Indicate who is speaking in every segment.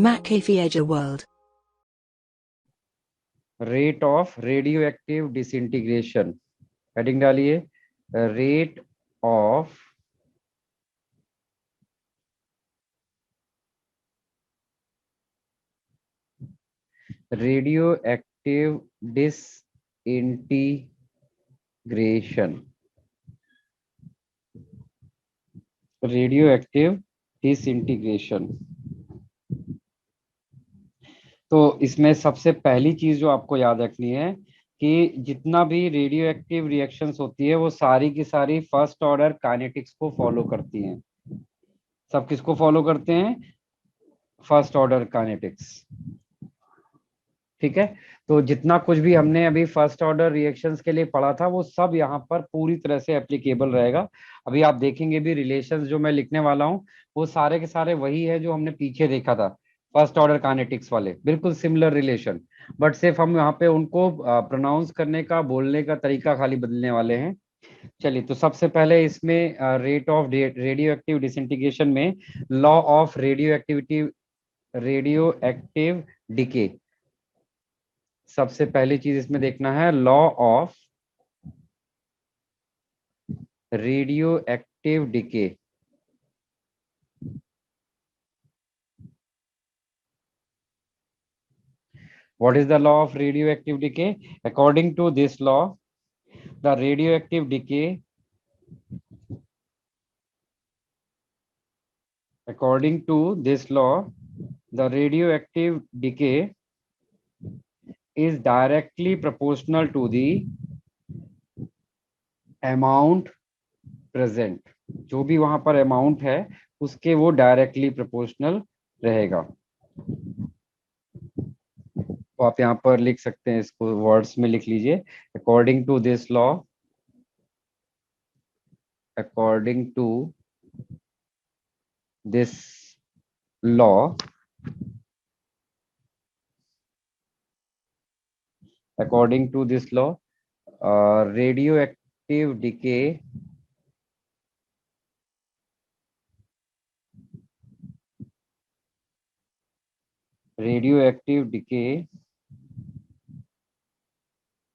Speaker 1: Macaphiaja world.
Speaker 2: Rate of radio active disintegration, heading डालिए rate of radio active disintegration, radio active disintegration. तो इसमें सबसे पहली चीज जो आपको याद रखनी है कि जितना भी रेडियो एक्टिव रिएक्शंस होती है वो सारी की सारी फर्स्ट ऑर्डर काइनेटिक्स को फॉलो करती हैं। सब किसको फॉलो करते हैं? First order kinetics. ठीक है, तो जितना कुछ भी हमने अभी फर्स्ट ऑर्डर रिएक्शंस के लिए पढ़ा था वो सब यहाँ पर पूरी तरह से एप्लीकेबल रहेगा। अभी आप देखेंगे भी रिलेशंस जो मैं लिखने वाला हूँ वो सारे के सारे वही है जो हमने पीछे देखा था, फर्स्ट ऑर्डर काइनेटिक्स वाले, बिल्कुल सिमिलर रिलेशन। बट सिर्फ हम यहाँ पे उनको प्रोनाउंस करने का, बोलने का तरीका खाली बदलने वाले हैं। चलिए, तो सबसे पहले इसमें rate of radio active disintegration में law of radio active decay. सबसे पहली चीज इसमें देखना है law of radio active decay. What is the law of radioactive decay? According to this law, the radioactive decay, according to this law, the radioactive decay is directly proportional to the amount present. जो भी वहां पर amount है उसके वो directly proportional रहेगा। तो आप यहाँ पर लिख सकते हैं, इसको वर्ड्स में लिख लीजिए। According to this law, according to this law, according to this law, radioactive decay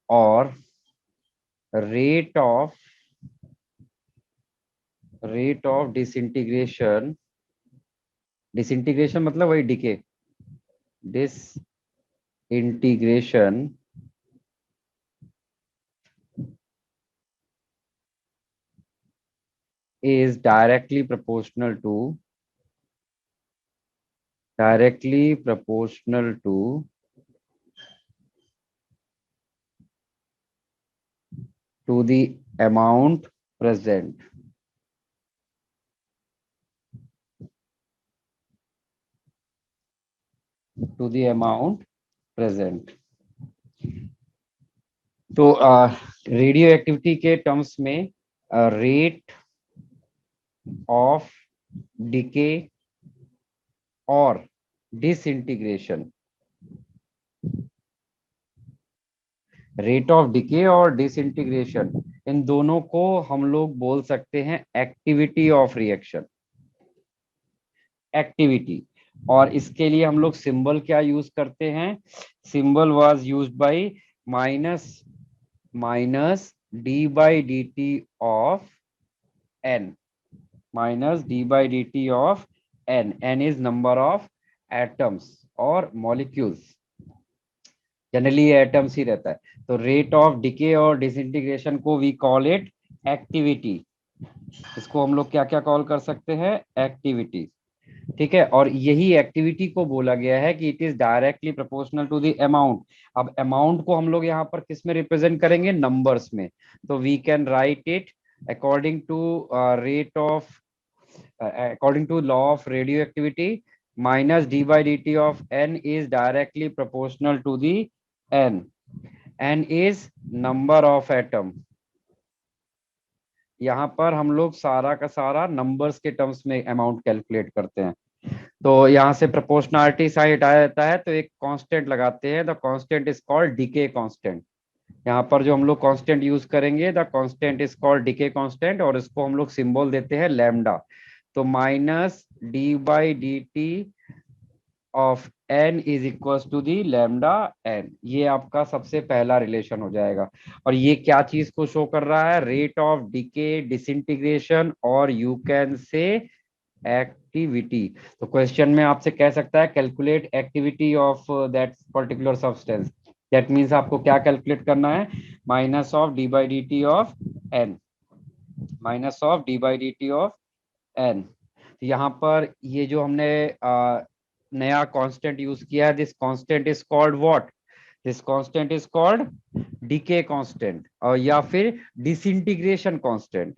Speaker 2: और rate of disintegration, डिसइंटीग्रेशन मतलब वही decay, disintegration is directly proportional to the amount present, to the amount present। तो radio activity के terms में rate of decay और disintegration, rate of decay और disintegration, इन दोनों को हम लोग बोल सकते हैं एक्टिविटी ऑफ रिएक्शन, एक्टिविटी। और इसके लिए हम लोग सिंबल क्या यूज करते हैं? Symbol was used by minus d by D T of n, minus d by D T of n. N is number of atoms और मॉलिक्यूल्स, जनरली एटम्स ही रहता है। तो रेट ऑफ डिके और disintegration को we call it activity. इसको हम लोग क्या क्या कॉल कर सकते हैं? एक्टिविटी। ठीक है, और यही एक्टिविटी को बोला गया है कि it is directly proportional to the amount. अब अमाउंट को हम लोग यहाँ पर किस में रिप्रेजेंट करेंगे? नंबर्स में। तो we can write it according to rate of according to law of radioactivity, minus d by dt of n is directly proportional to the n. n is number of atom। यहाँ पर हम लोग सारा का सारा numbers के terms में amount calculate करते हैं। तो यहाँ से प्रोपोर्शनलिटी साइन हटाया जाता है तो एक कांस्टेंट लगाते हैं, the constant is called decay constant. यहाँ पर जो हम लोग कांस्टेंट यूज करेंगे, the constant is called decay constant, और इसको हम लोग सिंबल देते हैं लैम्डा। तो minus d by D T of n is equal to the lambda n. ये आपका सबसे पहला रिलेशन हो जाएगा। और ये क्या चीज को शो कर रहा है? रेट ऑफ डिके, डिसइंटीग्रेशन, और यू कैन से एक्टिविटी। तो क्वेश्चन में आपसे कह सकता है calculate activity of that particular substance. That means आपको क्या कैलकुलेट करना है? Minus of D by D T of n, minus of D by D T of n. यहाँ पर ये जो हमने नया कांस्टेंट यूज किया है, this constant is called what? This constant is called decay constant, और या फिर डिसइंटीग्रेशन कांस्टेंट।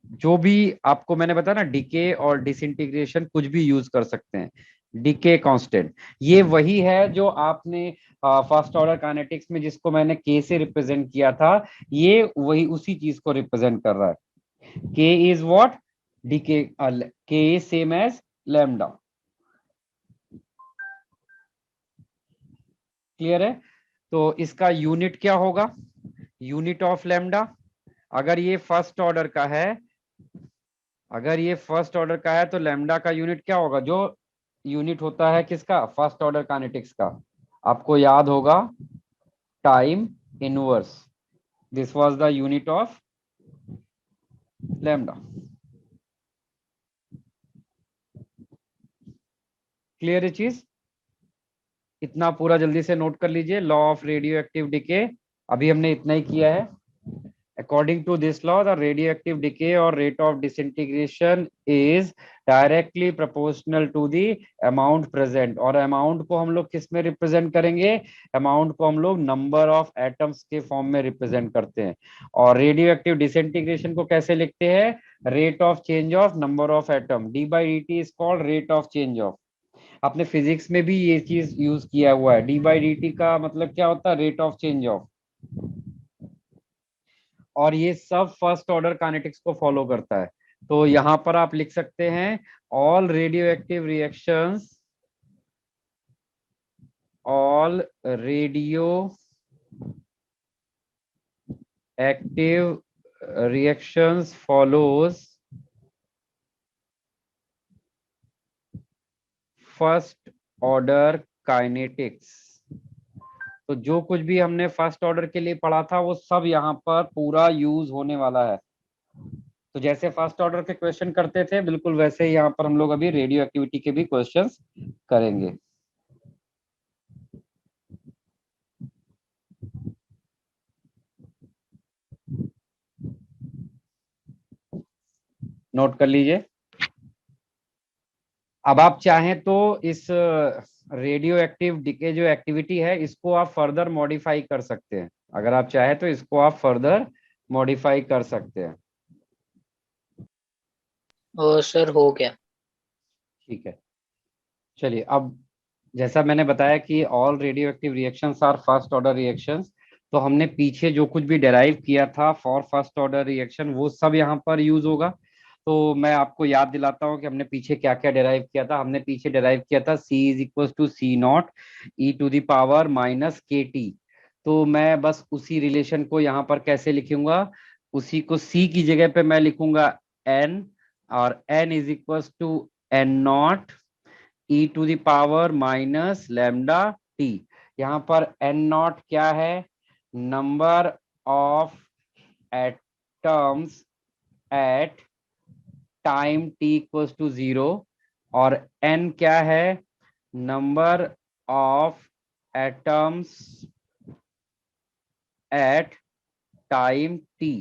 Speaker 2: जो भी आपको मैंने बताया ना, डीके और डिसइंटीग्रेशन कुछ भी यूज कर सकते हैं। डीके कांस्टेंट ये वही है जो आपने फर्स्ट ऑर्डर काइनेटिक्स में जिसको मैंने के से रिप्रेजेंट किया था, ये वही उसी चीज को रिप्रेजेंट कर रहा है। K is what? Decay, K is same as lambda. Clear है? तो इसका यूनिट क्या होगा? यूनिट ऑफ लैम्डा, अगर ये फर्स्ट ऑर्डर का है, अगर ये फर्स्ट ऑर्डर का है तो लैम्डा का यूनिट क्या होगा? जो यूनिट होता है किसका? फर्स्ट ऑर्डर काइनेटिक्स का। आपको याद होगा time inverse, this was the unit of lambda. Clear है चीज? इतना पूरा जल्दी से नोट कर लीजिए। Law of radio active decay, अभी हमने इतना ही किया है। According to this law, the radioactive decay or rate of disintegration is directly proportional to the amount present। और amount को हम लोग किस में रिप्रेजेंट करेंगे? amount को हम लोग नंबर ऑफ एटम्स के फॉर्म में रिप्रेजेंट करते हैं। और रेडियो एक्टिव डिसइंटीग्रेशन को कैसे लिखते हैं? Rate of change of number of atom, D by D T is called rate of change of. आपने फिजिक्स में भी ये चीज यूज किया हुआ है। डी बाई डी टी का मतलब क्या होता है? Rate of change of. और ये सब फर्स्ट ऑर्डर काइनेटिक्स को फॉलो करता है। तो यहां पर आप लिख सकते हैं all radioactive reactions, all radioactive reactions follows first order kinetics. तो जो कुछ भी हमने फर्स्ट ऑर्डर के लिए पढ़ा था वो सब यहाँ पर पूरा यूज होने वाला है। तो जैसे फर्स्ट ऑर्डर के क्वेश्चन करते थे, बिल्कुल वैसे ही यहाँ पर हम लोग अभी रेडियो एक्टिविटी के भी क्वेश्चंस करेंगे। नोट कर लीजिए। अब आप चाहें तो इस रेडियो एक्टिव डिके जो एक्टिविटी है इसको आप फर्दर मॉडिफाई कर सकते हैं। अगर आप चाहें तो इसको आप फर्दर मॉडिफाई कर सकते हैं।
Speaker 3: सर हो गया।
Speaker 2: ठीक है, चलिए। अब जैसा मैंने बताया कि all radioactive reactions are first order reactions, तो हमने पीछे जो कुछ भी डेराइव किया था फॉर फर्स्ट ऑर्डर रिएक्शन वो सब यहाँ पर यूज होगा। तो मैं आपको याद दिलाता हूँ कि हमने पीछे क्या क्या डेराइव किया था। हमने पीछे डेराइव किया था C is equal to C naught e to the power minus k t. तो मैं बस उसी रिलेशन को यहाँ पर कैसे लिखूंगा? उसी को C की जगह पे मैं लिखूंगा N, और N is equal to N naught e to the power minus lambda t. यहाँ पर एन नॉट क्या है? Number of atoms at time t equals to 0, और एन क्या है? Number of atoms at time t.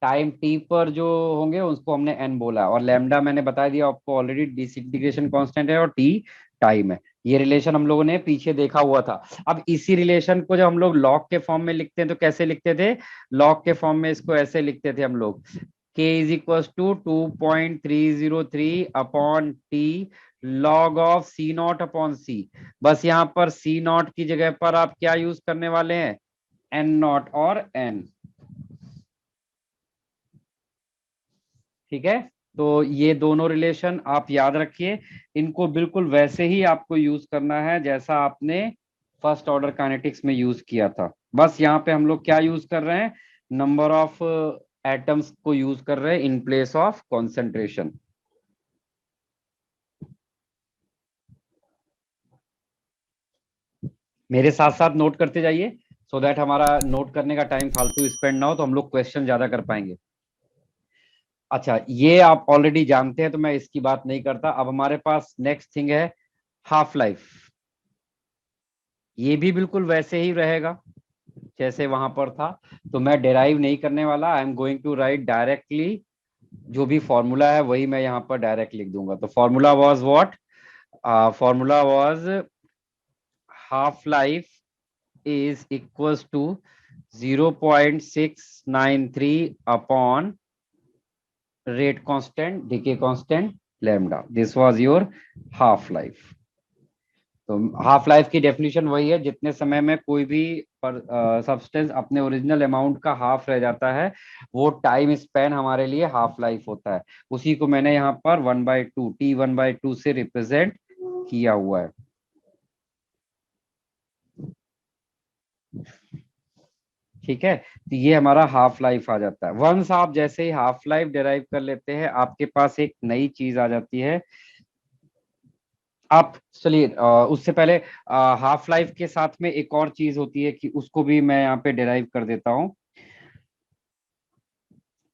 Speaker 2: Time t पर जो होंगे उसको हमने एन बोला, और लैम्डा मैंने बता दिया आपको ऑलरेडी डिसइंटीग्रेशन कांस्टेंट है, और टी टाइम है। ये रिलेशन हम लोगों ने पीछे देखा हुआ था। अब इसी रिलेशन को जब हम लोग लॉग के फॉर्म में लिखते हैं तो कैसे लिखते थे? लॉग के फॉर्म में इसको ऐसे लिखते थे हम लोग, k is equal to 2.303 upon T log of C naught upon C. बस यहाँ पर सी नॉट की जगह पर आप क्या यूज करने वाले हैं? एन नॉट और एन। ठीक है, तो ये दोनों रिलेशन आप याद रखिए। इनको बिल्कुल वैसे ही आपको यूज करना है जैसा आपने फर्स्ट ऑर्डर काइनेटिक्स में यूज किया था। बस यहाँ पे हम लोग क्या यूज कर रहे हैं? नंबर ऑफ एटम्स को यूज कर रहे हैं इन प्लेस ऑफ कॉन्सेंट्रेशन। मेरे साथ साथ नोट करते जाइए, सो दैट हमारा नोट करने का टाइम फालतू स्पेंड ना हो, तो हम लोग क्वेश्चन ज्यादा कर पाएंगे। अच्छा, ये आप ऑलरेडी जानते हैं तो मैं इसकी बात नहीं करता। अब हमारे पास नेक्स्ट थिंग है हाफ लाइफ। ये भी बिल्कुल वैसे ही रहेगा जैसे वहां पर था, तो मैं डेराइव नहीं करने वाला। I am going to write directly, जो भी फॉर्मूला है वही मैं यहाँ पर डायरेक्ट लिख दूंगा। तो formula was what? Formula was half life is equals to 0.693 upon rate constant, decay constant, lambda. This was your half life. तो हाफ लाइफ की डेफिनेशन वही है, जितने समय में कोई भी सब्सटेंस अपने ओरिजिनल अमाउंट का हाफ रह जाता है, वो टाइम स्पैन हमारे लिए हाफ लाइफ होता है। उसी को मैंने यहाँ पर 1/2 T1/2 से रिप्रेजेंट किया हुआ है। ठीक है, तो ये हमारा हाफ लाइफ आ जाता है। वंस आप जैसे ही हाफ लाइफ डिराइव कर लेते हैं, आपके पास एक नई चीज आ जाती है। आप चलिए उससे पहले हाफ लाइफ के साथ में एक और चीज होती है कि उसको भी मैं यहाँ पे डिराइव कर देता हूँ।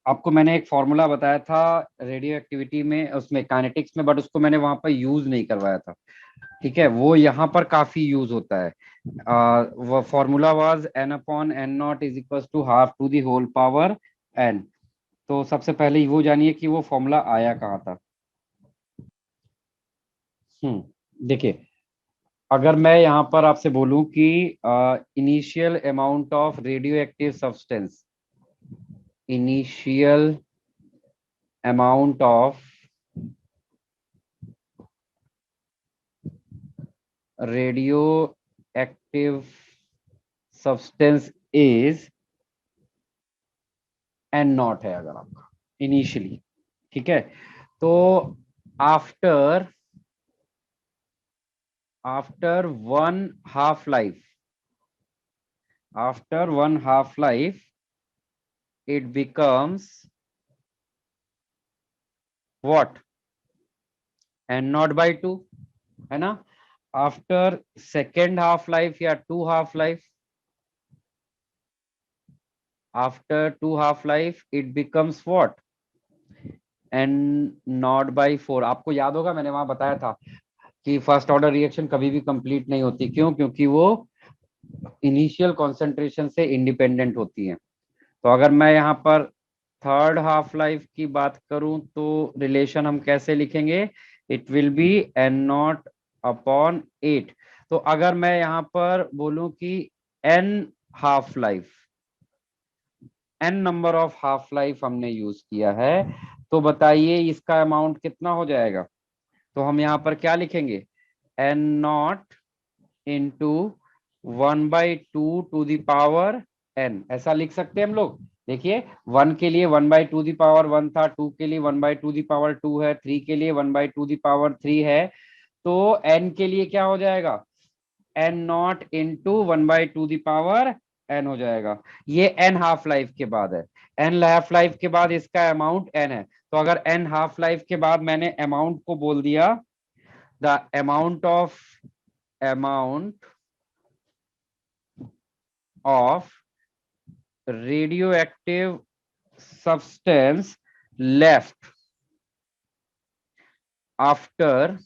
Speaker 2: आपको मैंने एक फॉर्मूला बताया था रेडियो एक्टिविटी में, उसमें काइनेटिक्स में, बट उसको मैंने वहां पर यूज नहीं करवाया था। ठीक है, वो यहाँ पर काफी यूज होता है। वो formula was n/n0 is equal to half to the whole power n। तो सबसे पहले वो जानिए कि वो फॉर्मूला आया कहाँ था। देखिए, अगर मैं यहाँ पर आपसे बोलूं कि initial amount of radio active substance, initial amount of radio active substance is n0 है अगर आपका इनिशियली। ठीक है, तो after after one half life, after one half life it becomes what? n0/2, है ना? आफ्टर सेकेंड हाफ लाइफ या two half life, after two half life it becomes what? n0/4। आपको याद होगा मैंने वहां बताया था कि फर्स्ट ऑर्डर रिएक्शन कभी भी कंप्लीट नहीं होती। क्यों? क्योंकि वो इनिशियल कॉन्सेंट्रेशन से इंडिपेंडेंट होती है। तो अगर मैं यहाँ पर थर्ड हाफ लाइफ की बात करूं तो रिलेशन हम कैसे लिखेंगे? It will be n0/8। तो अगर मैं यहाँ पर बोलूं कि n half life, n number of half life हमने यूज किया है, तो बताइए इसका अमाउंट कितना हो जाएगा? तो हम यहाँ पर क्या लिखेंगे? n0 into 1/2 to the power n, ऐसा लिख सकते हैं हम लोग। देखिए, 1 के लिए 1/2 दी पावर 1 था, 2 के लिए 1/2 दी पावर 2 है, 3 के लिए 1/2 दी पावर 3 है। तो n के लिए क्या हो जाएगा? n0 इंटू 1/2 दी पावर n हो जाएगा। ये n हाफ लाइफ के बाद है। n हाफ लाइफ के बाद इसका अमाउंट n है। तो अगर n हाफ लाइफ के बाद मैंने अमाउंट को बोल दिया, the amount of radioactive substance left after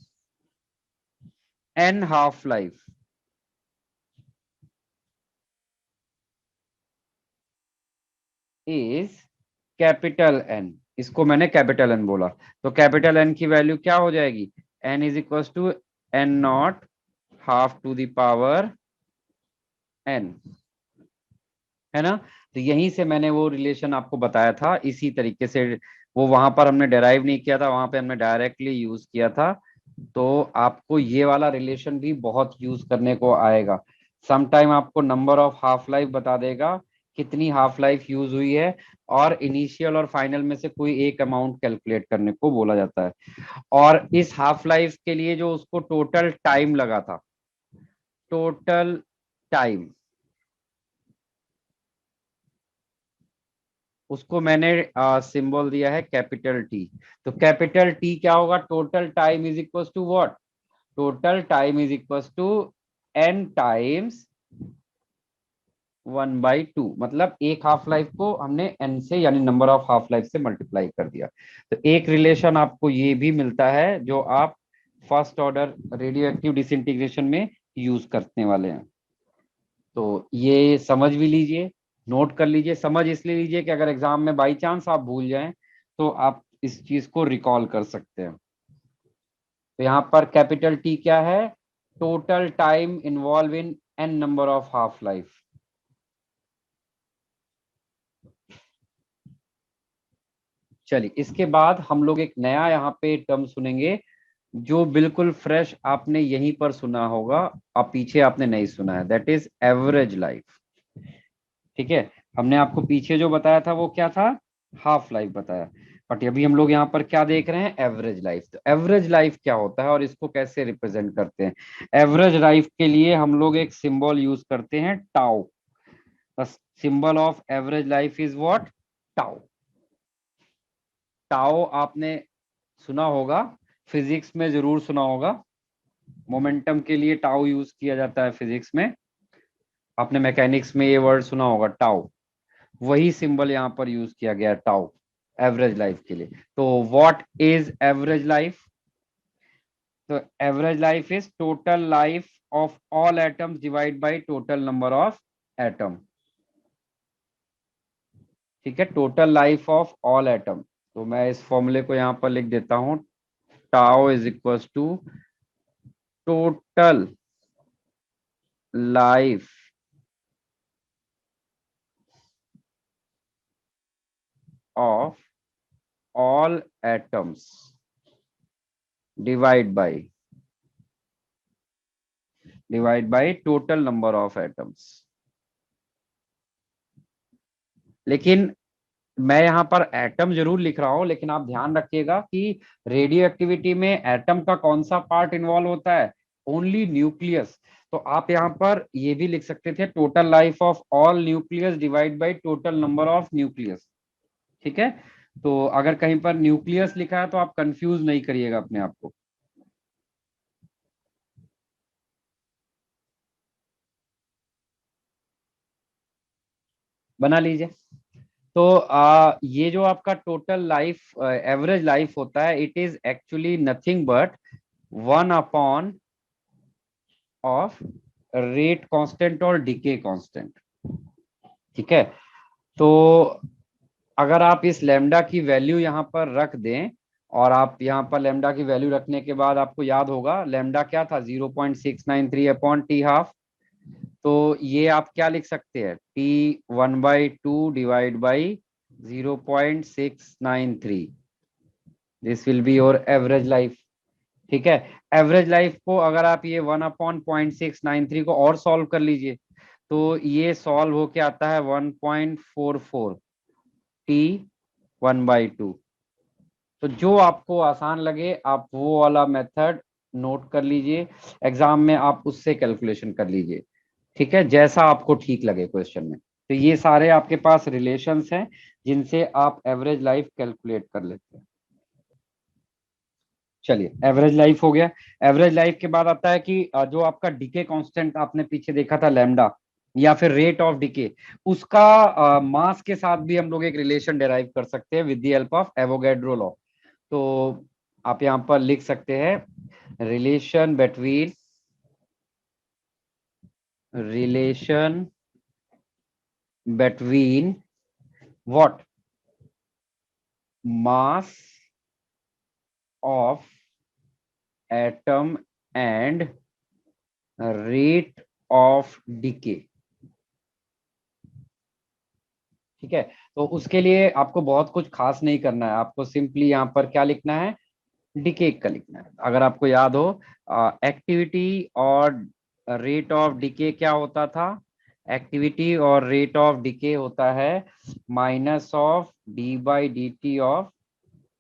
Speaker 2: n half life is capital N। इसको मैंने कैपिटल N बोला, तो कैपिटल N की वैल्यू क्या हो जाएगी? N is equal to n0 half to the power n, है ना? तो यहीं से मैंने वो रिलेशन आपको बताया था। इसी तरीके से वो वहां पर हमने डेराइव नहीं किया था, वहां पे हमने डायरेक्टली यूज किया था। तो आपको ये वाला रिलेशन भी बहुत यूज करने को आएगा। समटाइम आपको नंबर ऑफ हाफ लाइफ बता देगा, कितनी हाफ लाइफ यूज हुई है, और इनिशियल और फाइनल में से कोई एक अमाउंट कैलकुलेट करने को बोला जाता है। और इस हाफ लाइफ के लिए जो उसको टोटल टाइम लगा था, टोटल टाइम, उसको मैंने सिंबल दिया है कैपिटल टी। तो कैपिटल टी क्या होगा? Total time is equal to what? Total time is equal to n times 1/2, मतलब एक हाफ लाइफ को हमने n से यानी नंबर ऑफ हाफ लाइफ से मल्टीप्लाई कर दिया। तो एक रिलेशन आपको ये भी मिलता है जो आप first order radio active disintegration में यूज करने वाले हैं। तो ये समझ भी लीजिए, नोट कर लीजिए। समझ इसलिए लीजिए कि अगर एग्जाम में बाई चांस आप भूल जाएं तो आप इस चीज को रिकॉल कर सकते हैं। तो यहाँ पर कैपिटल टी क्या है? Total time involve in an number of half life. चलिए, इसके बाद हम लोग एक नया यहाँ पे टर्म सुनेंगे जो बिल्कुल फ्रेश आपने यहीं पर सुना होगा, अब पीछे आपने नहीं सुना है। That is average life. ठीक है, हमने आपको पीछे जो बताया था वो क्या था? हाफ लाइफ बताया। बट अभी हम लोग यहाँ पर क्या देख रहे हैं? Average life. तो एवरेज लाइफ क्या होता है और इसको कैसे रिप्रेजेंट करते हैं? एवरेज लाइफ के लिए हम लोग एक सिंबल यूज करते हैं, tau. The symbol of average life is what? Tau. Tau आपने सुना होगा, फिजिक्स में जरूर सुना होगा। मोमेंटम के लिए टाउ यूज किया जाता है फिजिक्स में। आपने मैकेनिक्स में ये वर्ड सुना होगा, टाउ। वही सिंबल यहाँ पर यूज किया गया है, टाउ, एवरेज लाइफ के लिए। तो व्हाट इज एवरेज लाइफ? तो average life is total life of all atoms divide by total number of atom. ठीक है, total life of all atom. तो मैं इस फॉर्मूले को यहाँ पर लिख देता हूं, tau is equal to total life of all atoms divide by total number of atoms. लेकिन मैं यहाँ पर एटम जरूर लिख रहा हूं, लेकिन आप ध्यान रखिएगा कि रेडियो एक्टिविटी में एटम का कौन सा पार्ट इन्वॉल्व होता है? Only nucleus. तो आप यहाँ पर ये भी लिख सकते थे, total life of all nucleus divide by total number of nucleus. ठीक है, तो अगर कहीं पर न्यूक्लियस लिखा है तो आप कंफ्यूज नहीं करिएगा अपने आप को। बना लीजिए। तो ये जो आपका टोटल लाइफ, एवरेज लाइफ होता है, it is actually nothing but 1 of rate constant और डीके कांस्टेंट। ठीक है, तो अगर आप इस लैम्डा की वैल्यू यहाँ पर रख दें, और आप यहाँ पर लैम्डा की वैल्यू रखने के बाद आपको याद होगा लैम्डा क्या था? 0.693 अपॉन टी हाफ। तो ये आप क्या लिख सकते हैं? T 1/2 divide by 0.693। This will be your average life. ठीक है, एवरेज लाइफ को अगर आप ये 1/0.693 को और सॉल्व कर लीजिए तो ये सॉल्व होके आता है 1.44 टी 1/2। तो जो आपको आसान लगे आप वो वाला मेथड नोट कर लीजिए, एग्जाम में आप उससे कैलकुलेशन कर लीजिए। ठीक है, जैसा आपको ठीक लगे क्वेश्चन में। तो ये सारे आपके पास रिलेशंस हैं जिनसे आप एवरेज लाइफ कैलकुलेट कर लेते हैं। चलिए, एवरेज लाइफ हो गया। एवरेज लाइफ के बाद आता है कि जो आपका डीके कांस्टेंट आपने पीछे देखा था, लैम्डा या फिर रेट ऑफ डीके, उसका मास के साथ भी हम लोग एक रिलेशन डेराइव कर सकते हैं with the help of Avogadro law. तो आप यहाँ पर लिख सकते हैं, relation between what? Mass of atom and rate of decay। ठीक है, तो उसके लिए आपको बहुत कुछ खास नहीं करना है, आपको सिंपली यहाँ पर क्या लिखना है? डिके का लिखना है। अगर आपको याद हो, एक्टिविटी और रेट ऑफ डिके क्या होता था? एक्टिविटी और रेट ऑफ डिके होता है minus of D by D T of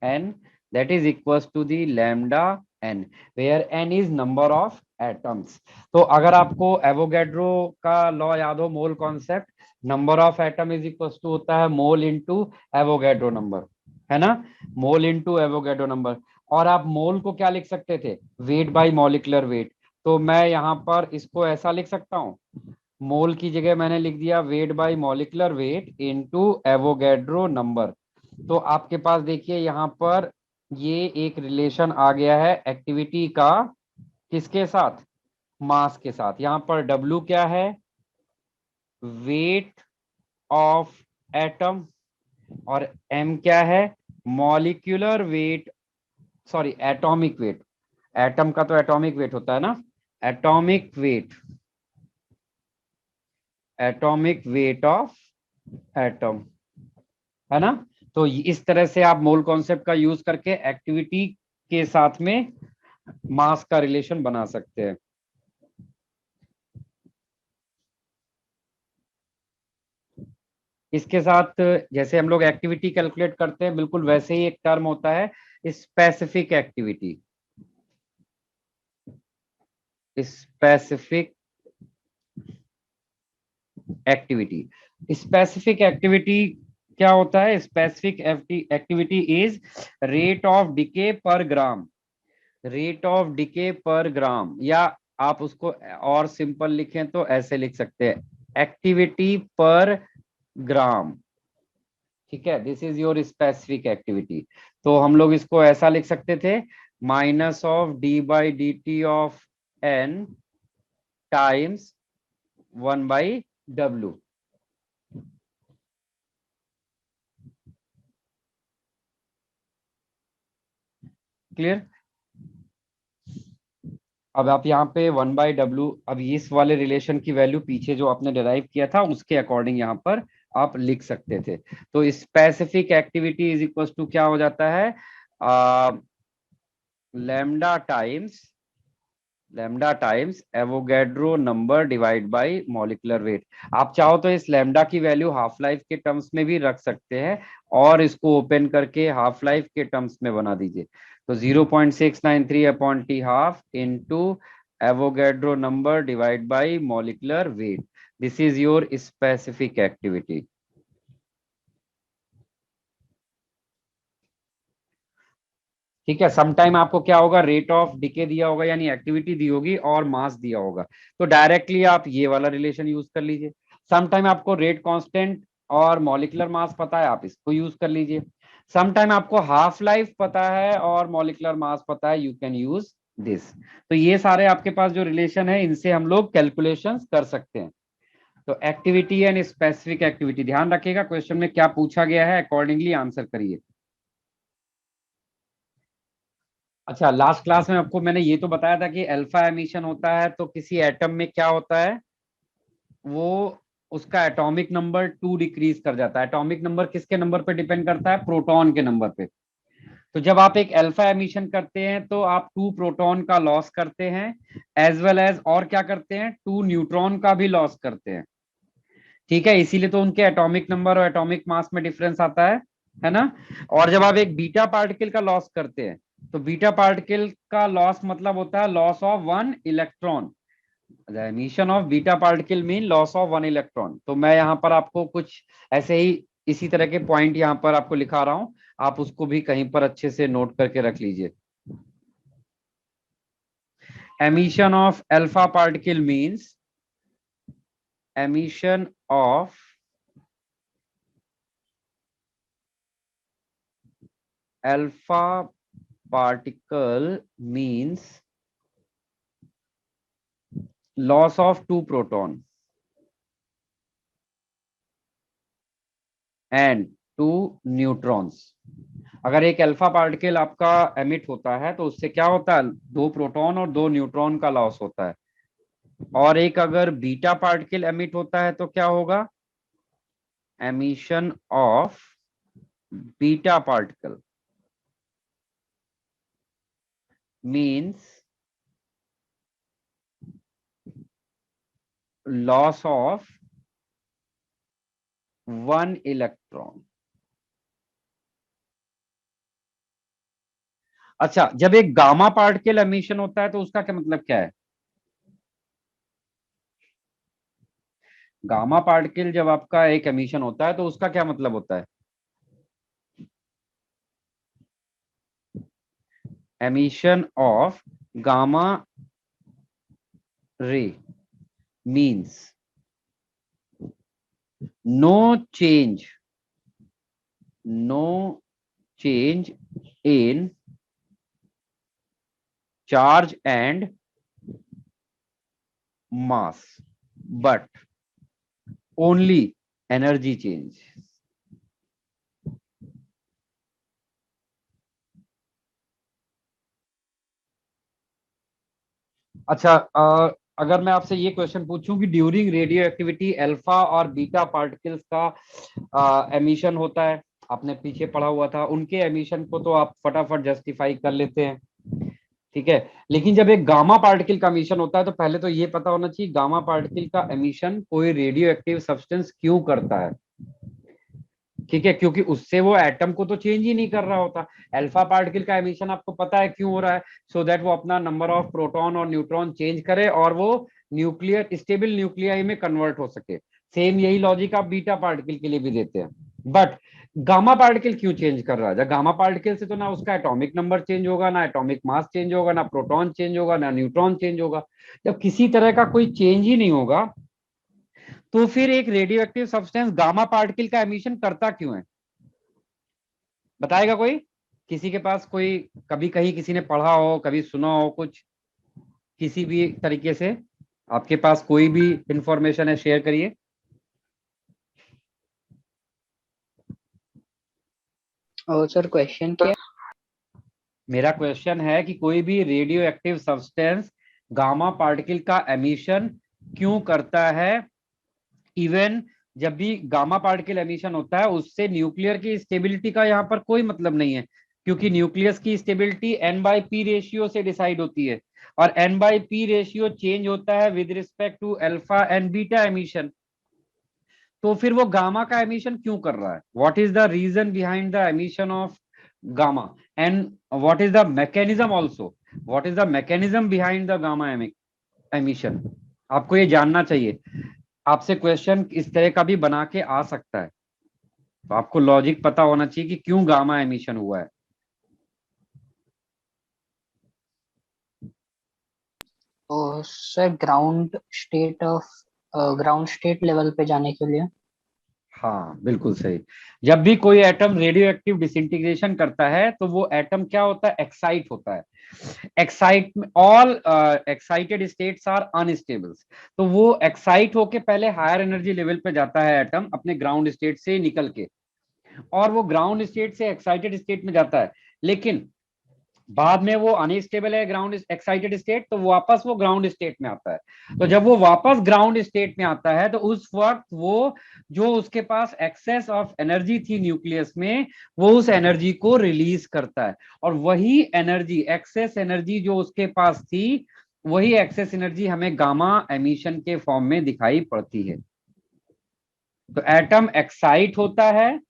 Speaker 2: n, that is equals to the lambda n, where n is number of atoms। तो अगर आपको एवोगैड्रो का लॉ याद हो, mole concept, number of atom is equals to होता है mole into Avogadro number, है ना? Mole into Avogadro number. और आप मोल को क्या लिख सकते थे? Weight by molecular weight. तो मैं यहाँ पर इसको ऐसा लिख सकता हूँ, मोल की जगह मैंने लिख दिया wait by molecular weight into Avogadro number. तो आपके पास देखिए यहाँ पर ये एक रिलेशन आ गया है एक्टिविटी का, किसके साथ, मास के साथ। यहाँ पर W क्या है, वेट ऑफ एटम, और M क्या है, molecular weight, sorry atomic weight. Atom का तो एटॉमिक वेट होता है ना, atomic weight, atomic weight of atom, है ना। तो इस तरह से आप मोल कॉन्सेप्ट का यूज करके एक्टिविटी के साथ में मास का रिलेशन बना सकते हैं। इसके साथ जैसे हम लोग एक्टिविटी कैलकुलेट करते हैं, बिल्कुल वैसे ही एक टर्म होता है specific activity. Specific activity, specific activity क्या होता है, specific activity is rate of decay पर ग्राम, रेट ऑफ डिके पर ग्राम, या आप उसको और सिंपल लिखें तो ऐसे लिख सकते हैं, एक्टिविटी पर ग्राम। ठीक है, this is your specific activity. तो हम लोग इसको ऐसा लिख सकते थे, minus of D by D T of N times 1/W। Clear. अब आप यहाँ पे 1/W, अब इस वाले रिलेशन की वैल्यू पीछे जो आपने डिराइव किया था उसके अकॉर्डिंग यहाँ पर आप लिख सकते थे। तो specific activity is equal to क्या हो जाता है, lambda times, lambda times Avogadro number divide by molecular weight. आप चाहो तो इस लैम्डा की वैल्यू हाफ लाइफ के टर्म्स में भी रख सकते हैं, और इसको ओपन करके हाफ लाइफ के टर्म्स में बना दीजिए। तो 0.693 upon T half into Avogadro number divide by molecular wait, this is your specific activity. ठीक है, समटाइम आपको क्या होगा, रेट ऑफ डिके दिया होगा यानी एक्टिविटी दी होगी और मास दिया होगा, तो डायरेक्टली आप ये वाला रिलेशन यूज कर लीजिए। समटाइम आपको रेट कांस्टेंट और मॉलिक्यूलर मास पता है, आप इसको यूज कर लीजिए। समटाइम आपको हाफ लाइफ पता है और मॉलिक्यूलर मास पता है, यू कैन यूज दिस। तो ये सारे आपके पास जो रिलेशन है इनसे हम लोग कैलकुलेशंस कर सकते हैं। तो एक्टिविटी एंड स्पेसिफिक एक्टिविटी, ध्यान रखिएगा क्वेश्चन में क्या पूछा गया है, अकॉर्डिंगली आंसर करिए। अच्छा, लास्ट क्लास में आपको मैंने ये तो बताया था कि अल्फा एमिशन होता है तो किसी एटम में क्या होता है, वो उसका एटॉमिक नंबर 2 डिक्रीज कर जाता है। एटॉमिक नंबर किसके नंबर पे डिपेंड करता है, प्रोटॉन के नंबर पे। तो जब आप एक अल्फा एमिशन करते हैं तो आप 2 प्रोटॉन का लॉस करते हैं, एज वेल एज और क्या करते हैं, 2 न्यूट्रॉन का भी लॉस करते हैं। ठीक है, इसीलिए तो उनके एटॉमिक नंबर और एटॉमिक मास में डिफरेंस आता है ना। और जब आप एक बीटा पार्टिकल का लॉस करते हैं, तो बीटा पार्टिकल का लॉस मतलब होता है loss of 1 electron. The emission of beta particle mean loss of 1 electron. तो मैं यहाँ पर आपको कुछ ऐसे ही इसी तरह के पॉइंट यहाँ पर आपको लिखा रहा हूं, आप उसको भी कहीं पर अच्छे से नोट करके रख लीजिए। Emission of alpha particle means, emission of alpha particle means loss of 2 proton and 2 neutrons. अगर एक अल्फा पार्टिकल आपका एमिट होता है तो उससे क्या होता है, 2 प्रोटॉन और 2 न्यूट्रॉन का लॉस होता है। और एक अगर बीटा पार्टिकल एमिट होता है तो क्या होगा, emission of beta particle means loss of 1 electron. अच्छा, जब एक गामा पार्टिकल एमिशन होता है तो उसका क्या मतलब क्या है, गामा पार्टिकल जब आपका एक एमिशन होता है तो उसका क्या मतलब होता है, emission of gamma ray means no change no change in charge and mass but only energy change. अच्छा, अगर मैं आपसे ये क्वेश्चन पूछूं कि ड्यूरिंग रेडियो एक्टिविटी अल्फा और बीटा पार्टिकल्स का एमिशन होता है, आपने पीछे पढ़ा हुआ था, उनके एमिशन को तो आप फटाफट जस्टिफाई कर लेते हैं, ठीक है। लेकिन जब एक गामा पार्टिकल का एमिशन होता है तो पहले तो ये पता होना चाहिए गामा पार्टिकल का एमिशन कोई रेडियो एक्टिव सब्सटेंस क्यों करता है, ठीक है, क्योंकि उससे वो एटम को तो चेंज ही नहीं कर रहा होता। अल्फा पार्टिकल का एमिशन आपको पता है क्यों हो रहा है, सो दैट वो अपना नंबर ऑफ प्रोटॉन और न्यूट्रॉन चेंज करे और वो न्यूक्लियर स्टेबल न्यूक्लियाई में कन्वर्ट हो सके। सेम यही लॉजिक आप बीटा पार्टिकल के लिए भी देते हैं। बट गामा पार्टिकल क्यों चेंज कर रहा है? जब गामा पार्टिकल से तो ना उसका एटॉमिक नंबर चेंज होगा, ना एटॉमिक मास चेंज होगा, ना प्रोटॉन चेंज होगा, ना न्यूट्रॉन चेंज होगा। जब किसी तरह का कोई चेंज ही नहीं होगा तो फिर एक radio active substance gamma particle का एमिशन करता क्यों है? बताएगा कोई? किसी के पास कोई कभी कहीं किसी ने पढ़ा हो, कभी सुना हो कुछ, किसी भी तरीके से आपके पास कोई भी इंफॉर्मेशन है, शेयर करिए।
Speaker 3: और सर क्वेश्चन क्या?
Speaker 2: मेरा क्वेश्चन है कि कोई भी radio active substance gamma particle का एमिशन क्यों करता है? इवन जब भी गामा पार्टिकल एमिशन होता है उससे न्यूक्लियर की स्टेबिलिटी का यहाँ पर कोई मतलब नहीं है, क्योंकि न्यूक्लियस की स्टेबिलिटी n/p रेशियो से डिसाइड होती है और n/p रेशियो चेंज होता है with respect to alpha and beta emission. तो फिर वो गामा का एमिशन क्यों कर रहा है? What is the reason behind the emission of gamma and what is the mechanism also, what is the mechanism behind the gamma emission? आपको ये जानना चाहिए। आपसे क्वेश्चन इस तरह का भी बना के आ सकता है, तो आपको लॉजिक पता होना चाहिए कि क्यों गामा एमिशन हुआ है।
Speaker 3: और सर ग्राउंड स्टेट लेवल पे जाने के लिए।
Speaker 2: हाँ बिल्कुल सही। जब भी कोई एटम रेडियो एक्टिव डिसइंटीग्रेशन करता है तो वो एटम क्या होता है? एक्साइट होता है। Excite all excited states are unstables. तो वो एक्साइट होके पहले हायर एनर्जी लेवल पे जाता है एटम अपने ग्राउंड स्टेट से निकल के, और वो ग्राउंड स्टेट से एक्साइटेड स्टेट में जाता है, लेकिन बाद में वो अनस्टेबल है ग्राउंड एक्साइटेड स्टेट, तो वापस वो ग्राउंड स्टेट में आता है। तो जब वो वापस ग्राउंड स्टेट में आता है तो उस वक्त वो जो उसके पास एक्सेस ऑफ एनर्जी थी न्यूक्लियस में, वो उस एनर्जी को रिलीज करता है, और वही एनर्जी एक्सेस एनर्जी जो उसके पास थी, वही एक्सेस एनर्जी हमें गामा एमिशन के फॉर्म में दिखाई पड़ती है। तो एटम एक्साइट होता है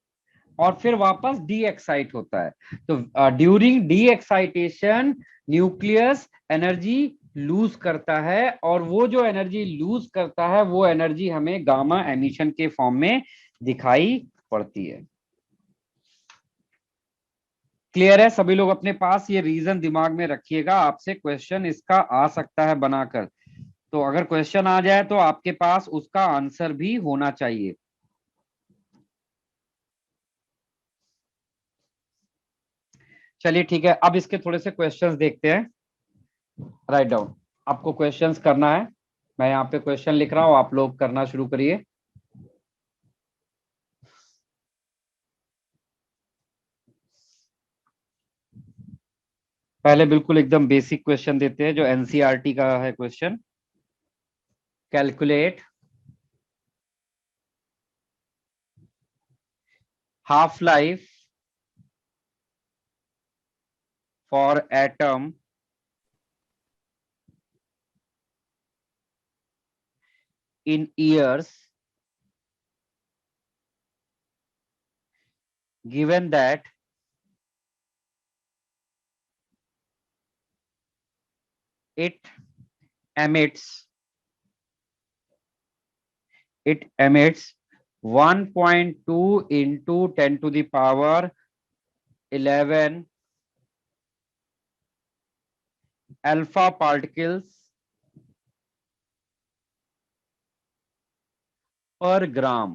Speaker 2: और फिर वापस डी एक्साइट होता है। तो during D excitation nucleus energy lose करता है, और वो जो एनर्जी लूज करता है वो एनर्जी हमें गामा एमिशन के फॉर्म में दिखाई पड़ती है। क्लियर है? सभी लोग अपने पास ये रीजन दिमाग में रखिएगा, आपसे क्वेश्चन इसका आ सकता है बनाकर। तो अगर क्वेश्चन आ जाए तो आपके पास उसका आंसर भी होना चाहिए। चलिए ठीक है, अब इसके थोड़े से क्वेश्चंस देखते हैं। राइट डाउन, आपको क्वेश्चंस करना है, मैं यहाँ पे क्वेश्चन लिख रहा हूँ, आप लोग करना शुरू करिए। पहले बिल्कुल एकदम बेसिक क्वेश्चन देते हैं जो एनसीईआरटी का है question. Calculate half life for atom in years given that it emits 1.2 into 10 to the power 11 alpha particles पर ग्राम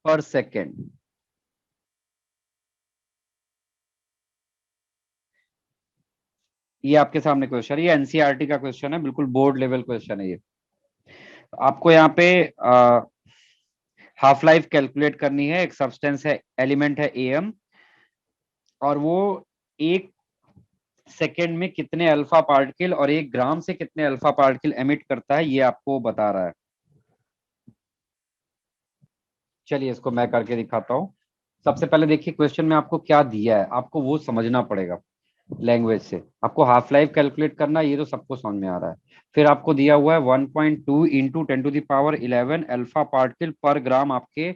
Speaker 2: पर सेकेंड। ये आपके सामने क्वेश्चन है, ये एनसीईआरटी का क्वेश्चन है, बिल्कुल बोर्ड लेवल क्वेश्चन है ये। आपको यहाँ पे हाफ लाइफ कैलकुलेट करनी है। एक सब्सटेंस है, एलिमेंट है एम, और वो एक सेकेंड में कितने अल्फा पार्टिकल और एक ग्राम से कितने अल्फा पार्टिकल एमिट करता है, ये आपको बता रहा है। चलिए इसको मैं करके दिखाता हूँ। सबसे पहले देखिए क्वेश्चन में आपको क्या दिया है, आपको वो समझना पड़ेगा लैंग्वेज से। आपको हाफ लाइफ कैलकुलेट करना, ये तो सबको समझ में आ रहा है। फिर आपको दिया हुआ है 1.2 इंटू 10⁻11 अल्फा पार्टिकल पर ग्राम आपके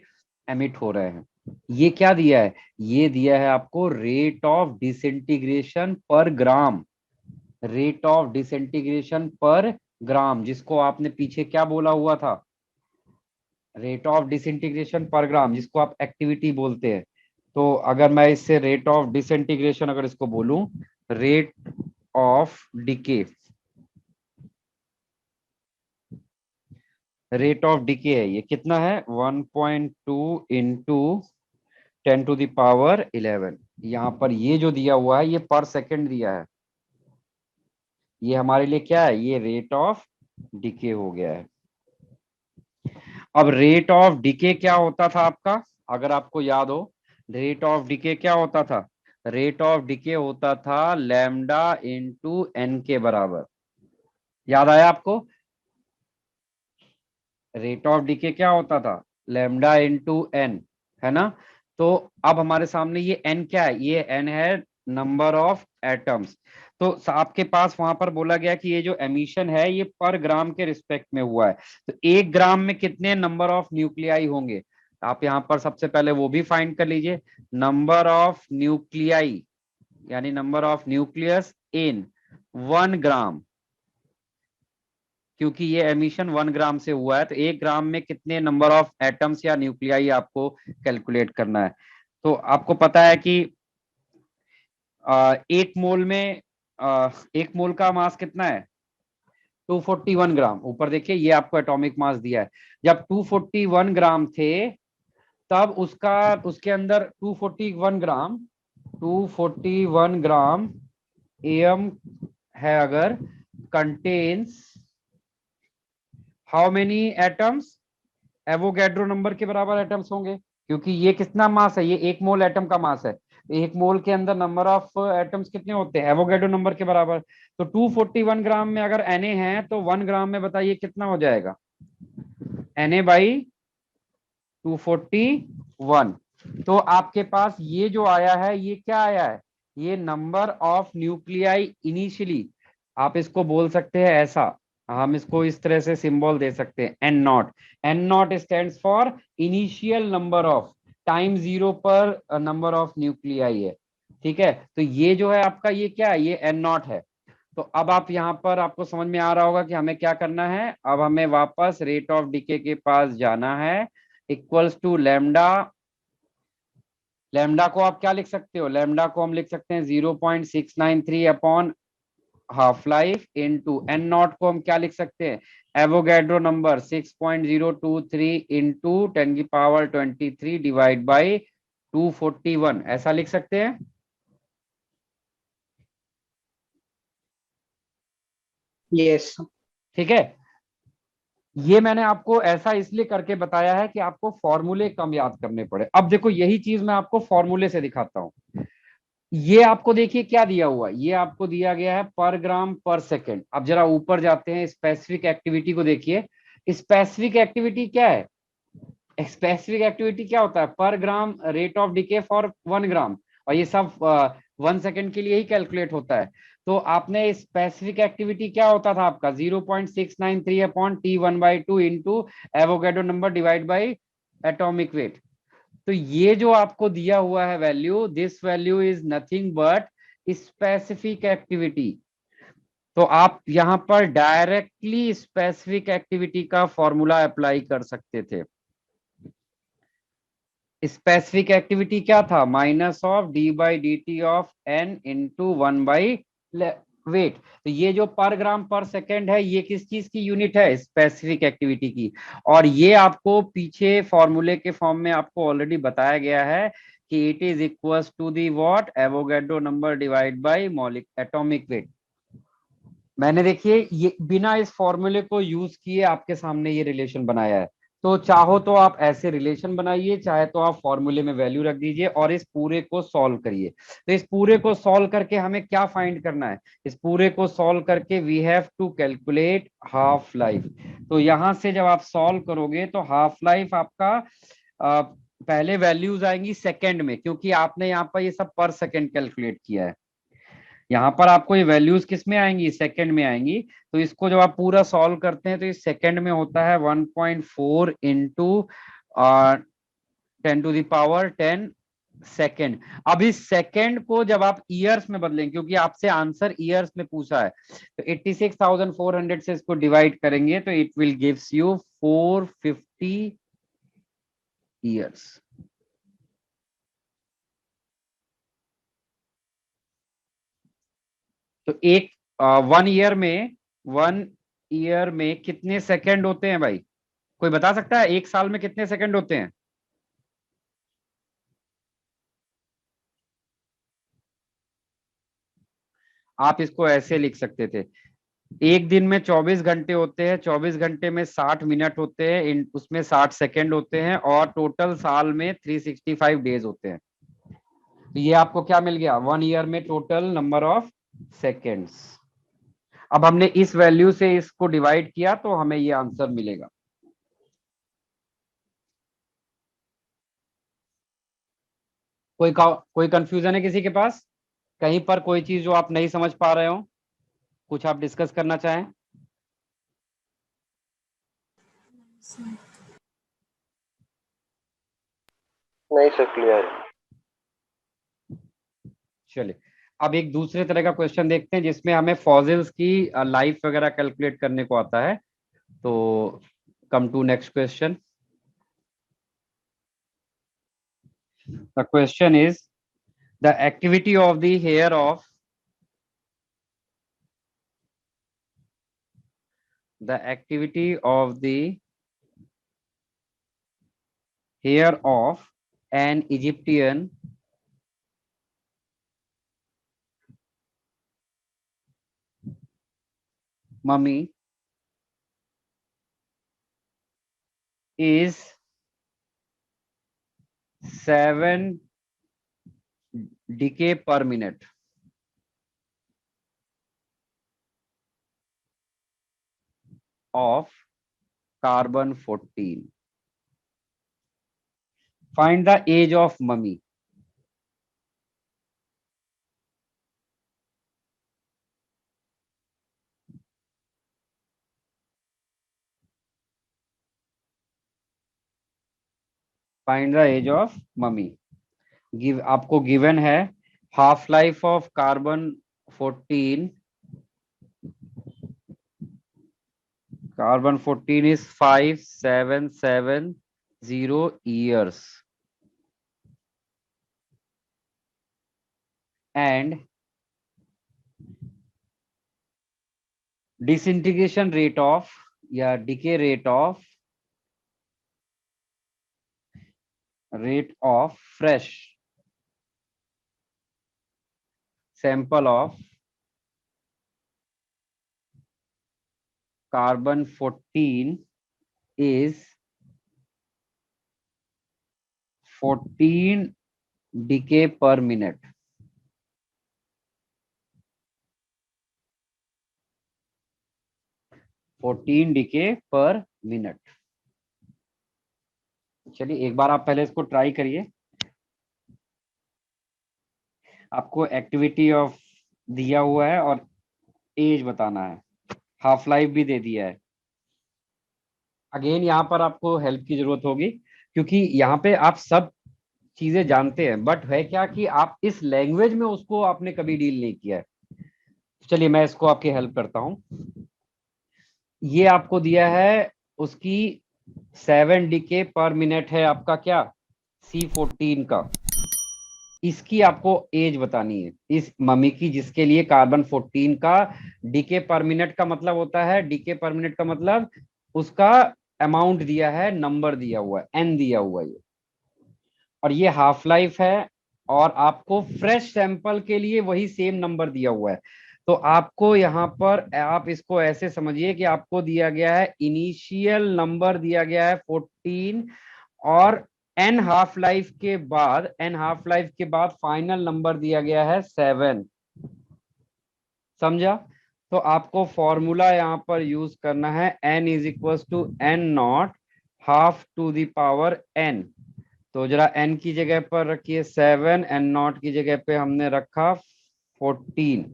Speaker 2: एमिट हो रहे हैं। ये क्या दिया है, ये दिया है आपको रेट ऑफ डिसइंटीग्रेशन पर ग्राम। रेट ऑफ डिसइंटीग्रेशन पर ग्राम, जिसको आपने पीछे क्या बोला हुआ था, रेट ऑफ डिसइंटीग्रेशन पर ग्राम, जिसको आप एक्टिविटी बोलते हैं। तो अगर मैं इससे रेट ऑफ डिसइंटीग्रेशन अगर इसको बोलूं, rate of decay, rate of decay है ये कितना है, 1.2 इंटू 10⁻11। यहां पर ये जो दिया हुआ है ये पर सेकंड दिया है, ये हमारे लिए क्या है, ये रेट ऑफ डिके हो गया है। अब रेट ऑफ डिके क्या होता था आपका, अगर आपको याद हो, रेट ऑफ डिके क्या होता था, रेट ऑफ डिके होता था लैम्डा इंटू एन के बराबर। याद आया आपको, रेट ऑफ डिके क्या होता था, लैम्डा इंटू एन, है ना। तो अब हमारे सामने ये एन क्या है, ये एन है नंबर ऑफ एटम्स। तो आपके पास वहां पर बोला गया कि ये जो एमिशन है ये पर ग्राम के रिस्पेक्ट में हुआ है, तो एक ग्राम में कितने नंबर ऑफ न्यूक्लियाई होंगे। आप यहाँ पर सबसे पहले वो भी फाइंड कर लीजिए, नंबर ऑफ न्यूक्लियाई यानी नंबर ऑफ न्यूक्लियस इन 1 ग्राम, क्योंकि ये एमिशन 1 ग्राम से हुआ है, तो 1 ग्राम में कितने नंबर ऑफ एटम्स या न्यूक्लियाई आपको कैलकुलेट करना है। तो आपको पता है कि एक मोल में एक मोल का मास कितना है, 241 ग्राम। ऊपर देखिए ये आपको एटॉमिक मास दिया है। जब 241 ग्राम थे तब उसका उसके अंदर 241 ग्राम एम है, अगर contains how many atoms, Avogadro number के बराबर एटम्स होंगे, क्योंकि ये कितना मास है, ये 1 मोल एटम का मास है। 1 मोल के अंदर नंबर ऑफ एटम्स कितने होते हैं, एवोगैड्रो नंबर के बराबर। तो 241 ग्राम में अगर Na है तो 1 ग्राम में बताइए कितना हो जाएगा, Na/241। तो आपके पास ये जो आया है ये क्या आया है, ये नंबर ऑफ न्यूक्लियाई इनिशियली। आप इसको बोल सकते हैं ऐसा, हम इसको इस तरह से सिंबल दे सकते हैं, N naught. N naught stands for initial number of, time 0 पर नंबर ऑफ न्यूक्लियाई है। ठीक है, तो ये जो है आपका ये क्या है, ये एन नॉट है। तो अब आप यहाँ पर आपको समझ में आ रहा होगा कि हमें क्या करना है, अब हमें वापस रेट ऑफ डिके के पास जाना है, इक्वल्स टू लैम्डा। लैम्डा को आप क्या लिख सकते हो, लैम्डा को हम लिख सकते हैं 0.693 upon half life into N naught को हम क्या लिख सकते हैं, Avogadro number 6.023 into 10⁻23 divide by 241, ऐसा लिख सकते हैं।
Speaker 3: यस।
Speaker 2: ठीक है, ये मैंने आपको ऐसा इसलिए करके बताया है कि आपको फॉर्मूले कम याद करने पड़े। अब देखो यही चीज मैं आपको फॉर्मूले से दिखाता हूं। ये आपको देखिए क्या दिया हुआ है, ये आपको दिया गया है पर ग्राम पर सेकंड। अब जरा ऊपर जाते हैं, स्पेसिफिक एक्टिविटी को देखिए। स्पेसिफिक एक्टिविटी क्या है, स्पेसिफिक एक्टिविटी क्या होता है, पर ग्राम रेट ऑफ डिके फॉर 1 ग्राम, और ये सब 1 सेकेंड के लिए ही कैलकुलेट होता है। तो आपने स्पेसिफिक एक्टिविटी क्या होता था आपका, 0.693 upon T1/2 into Avogadro number divide by atomic weight. तो ये जो आपको दिया हुआ है value, this value is nothing but specific activity. तो आप यहां पर डायरेक्टली स्पेसिफिक एक्टिविटी का फॉर्मूला अप्लाई कर सकते थे। स्पेसिफिक एक्टिविटी क्या था, minus of d/dt of n into 1/, weight. तो ये जो पर ग्राम पर सेकेंड है, ये किस चीज की यूनिट है? स्पेसिफिक एक्टिविटी की। और ये आपको पीछे फॉर्मूले के फॉर्म में आपको ऑलरेडी बताया गया है कि it is equals to the what, Avogadro number divide by molic atomic weight. मैंने देखिए ये बिना इस फॉर्मूले को यूज किए आपके सामने ये रिलेशन बनाया है। तो चाहो तो आप ऐसे रिलेशन बनाइए, चाहे तो आप फॉर्मूले में वैल्यू रख दीजिए और इस पूरे को सॉल्व करिए। तो इस पूरे को सॉल्व करके हमें क्या फाइंड करना है? इस पूरे को सॉल्व करके we have to calculate half life. तो यहां से जब आप सॉल्व करोगे तो हाफ लाइफ आपका पहले वैल्यूज आएंगी सेकेंड में, क्योंकि आपने यहाँ पर ये सब पर सेकेंड कैलकुलेट किया है। यहाँ पर आपको ये वैल्यूज किस में आएंगी? सेकंड में आएंगी। तो इसको जब आप पूरा सॉल्व करते हैं तो इस सेकंड में होता है 1.4 इंटू 10⁻10 सेकेंड। अब इस सेकेंड को जब आप ईयर्स में बदलेंगे, क्योंकि आपसे आंसर ईयर्स में पूछा है, तो 86,400 से इसको डिवाइड करेंगे तो it will gives you 450 years. तो एक 1 ईयर में कितने सेकंड होते हैं भाई? कोई बता सकता है 1 साल में कितने सेकंड होते हैं? आप इसको ऐसे लिख सकते थे, एक दिन में 24 घंटे होते हैं, 24 घंटे में 60 मिनट होते हैं, उसमें 60 सेकंड होते हैं, और टोटल साल में 365 डेज होते हैं। तो ये आपको क्या मिल गया? 1 ईयर में टोटल नंबर ऑफ सेकेंड्स। अब हमने इस वैल्यू से इसको डिवाइड किया तो हमें ये आंसर मिलेगा। कोई कंफ्यूजन है किसी के पास? कहीं पर कोई चीज जो आप नहीं समझ पा रहे हो, कुछ आप डिस्कस करना चाहें?
Speaker 4: नहीं सर, क्लियर है।
Speaker 2: चलिए, अब एक दूसरे तरह का क्वेश्चन देखते हैं जिसमें हमें फॉसिल्स की लाइफ वगैरह कैलकुलेट करने को आता है। तो come to next question. The question is the activity of the hair of the activity of the hair of an Egyptian mummy is 7 decay per minute of carbon 14. Find the age of mummy. Find the age of mummy. आपको given है half life of carbon 14. Carbon 14 is 5770 years. And disintegration rate of या decay rate of fresh sample of carbon 14 is 14 decay per minute. decay per minute. चलिए एक बार आप पहले इसको try करिए। आपको एक्टिविटी ऑफ दिया हुआ है और एज बताना है, हाफ लाइफ भी दे दिया है। अगेन यहाँ पर आपको हेल्प की जरूरत होगी, क्योंकि यहाँ पे आप सब चीजें जानते हैं, बट है क्या कि आप इस लैंग्वेज में उसको आपने कभी डील नहीं किया है। चलिए मैं इसको आपकी हेल्प करता हूँ। ये आपको दिया है उसकी 7 decay per minute है आपका क्या? C14 का। इसकी आपको एज बतानी है, इस मम्मी की जिसके लिए कार्बन 14 का डीके पर मिनट का मतलब होता है, डीके पर मिनट का मतलब उसका अमाउंट दिया है, नंबर दिया हुआ है, एन दिया हुआ है ये, और ये हाफ लाइफ है, और आपको फ्रेश सैंपल के लिए वही सेम नंबर दिया हुआ है। तो आपको यहाँ पर आप इसको ऐसे समझिए कि आपको दिया गया है, इनिशियल नंबर दिया गया है 14, और एन हाफ लाइफ के बाद फाइनल नंबर दिया गया है 7। समझा? तो आपको फॉर्मूला यहाँ पर यूज करना है, n is equal to N naught half to the power n। तो जरा n की जगह पर रखिए 7, एन नॉट की जगह पे हमने रखा 14,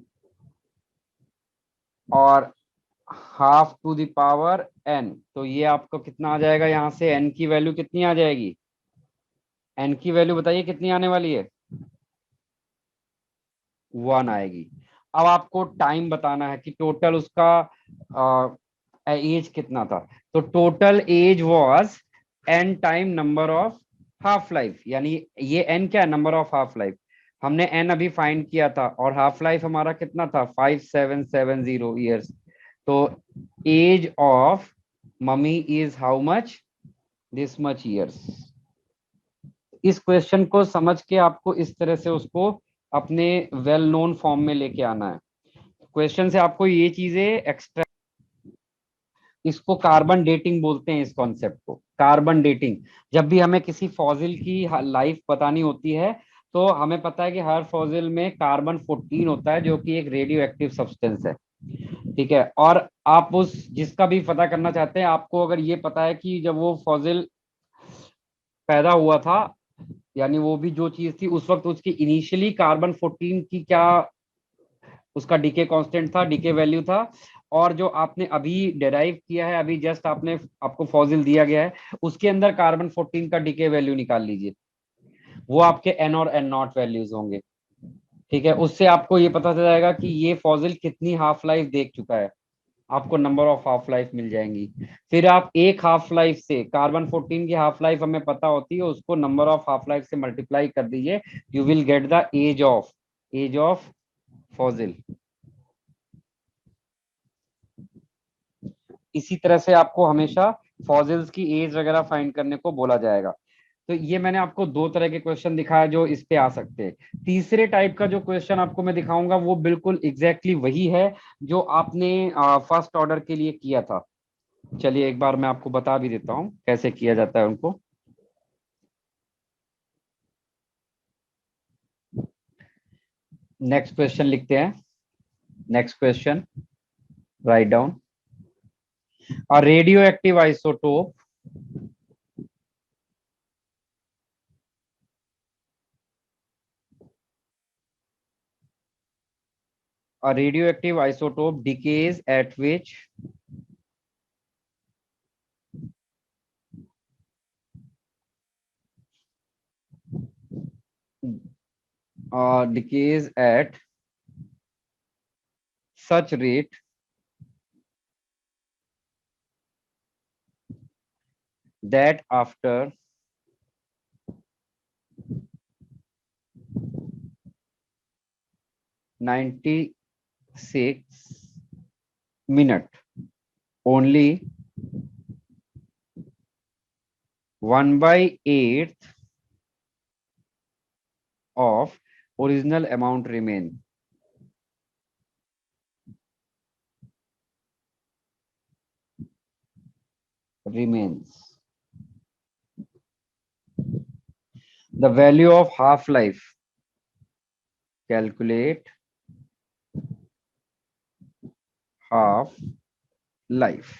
Speaker 2: और half to the power n। तो ये आपको कितना आ जाएगा, यहाँ से n की वैल्यू कितनी आ जाएगी, n की वैल्यू बताइए कितनी आने वाली है, 1 आएगी। अब आपको टाइम बताना है कि टोटल उसका एज कितना था। तो total age was n time number of half life, यानी ये n क्या है, नंबर ऑफ हाफ लाइफ। हमने n अभी फाइंड किया था, और हाफ लाइफ हमारा कितना था, 5770 ईयर्स। तो age of mummy is how much, this much years. इस क्वेश्चन को समझ के आपको इस तरह से उसको अपने वेल नोन फॉर्म में लेके आना है। क्वेश्चन से आपको ये चीजें एक्स्ट्रा, इसको कार्बन डेटिंग बोलते हैं, इस कॉन्सेप्ट को कार्बन डेटिंग। जब भी हमें किसी फॉसिल की लाइफ बतानी होती है, तो हमें पता है कि हर फॉसिल में कार्बन 14 होता है, जो कि एक रेडियो एक्टिव सब्सटेंस है। ठीक है, और आप उस जिसका भी पता करना चाहते हैं, आपको अगर ये पता है कि जब वो फॉसिल पैदा हुआ था, यानी वो भी जो चीज थी उस वक्त, उसकी इनिशियली कार्बन 14 की क्या उसका डीके कांस्टेंट था, डीके वैल्यू था, और जो आपने अभी डेराइव किया है, अभी जस्ट आपने आपको फॉसिल दिया गया है, उसके अंदर कार्बन 14 का डीके वैल्यू निकाल लीजिए, वो आपके एन और एन नॉट वैल्यूज होंगे। ठीक है, उससे आपको ये पता चल जाएगा कि ये फॉसिल कितनी हाफ लाइफ देख चुका है, आपको नंबर ऑफ हाफ लाइफ मिल जाएंगी। फिर आप एक हाफ लाइफ से, कार्बन 14 की हाफ लाइफ हमें पता होती है, उसको नंबर ऑफ हाफ लाइफ से मल्टीप्लाई कर दीजिए, you will get the age of fossil. इसी तरह से आपको हमेशा फॉसिल्स की एज वगैरह फाइंड करने को बोला जाएगा। तो ये मैंने आपको दो तरह के क्वेश्चन दिखाया जो इस पे आ सकते हैं। तीसरे टाइप का जो क्वेश्चन आपको मैं दिखाऊंगा, वो बिल्कुल एग्जैक्टली वही है जो आपने फर्स्ट ऑर्डर के लिए किया था। चलिए एक बार मैं आपको बता भी देता हूँ कैसे किया जाता है उनको। नेक्स्ट क्वेश्चन लिखते हैं। Next question, write down, a radio active isotope decays at which decays at such rate that after 96 minute only 1/8 of original amount remains. The value of half life, calculate half life।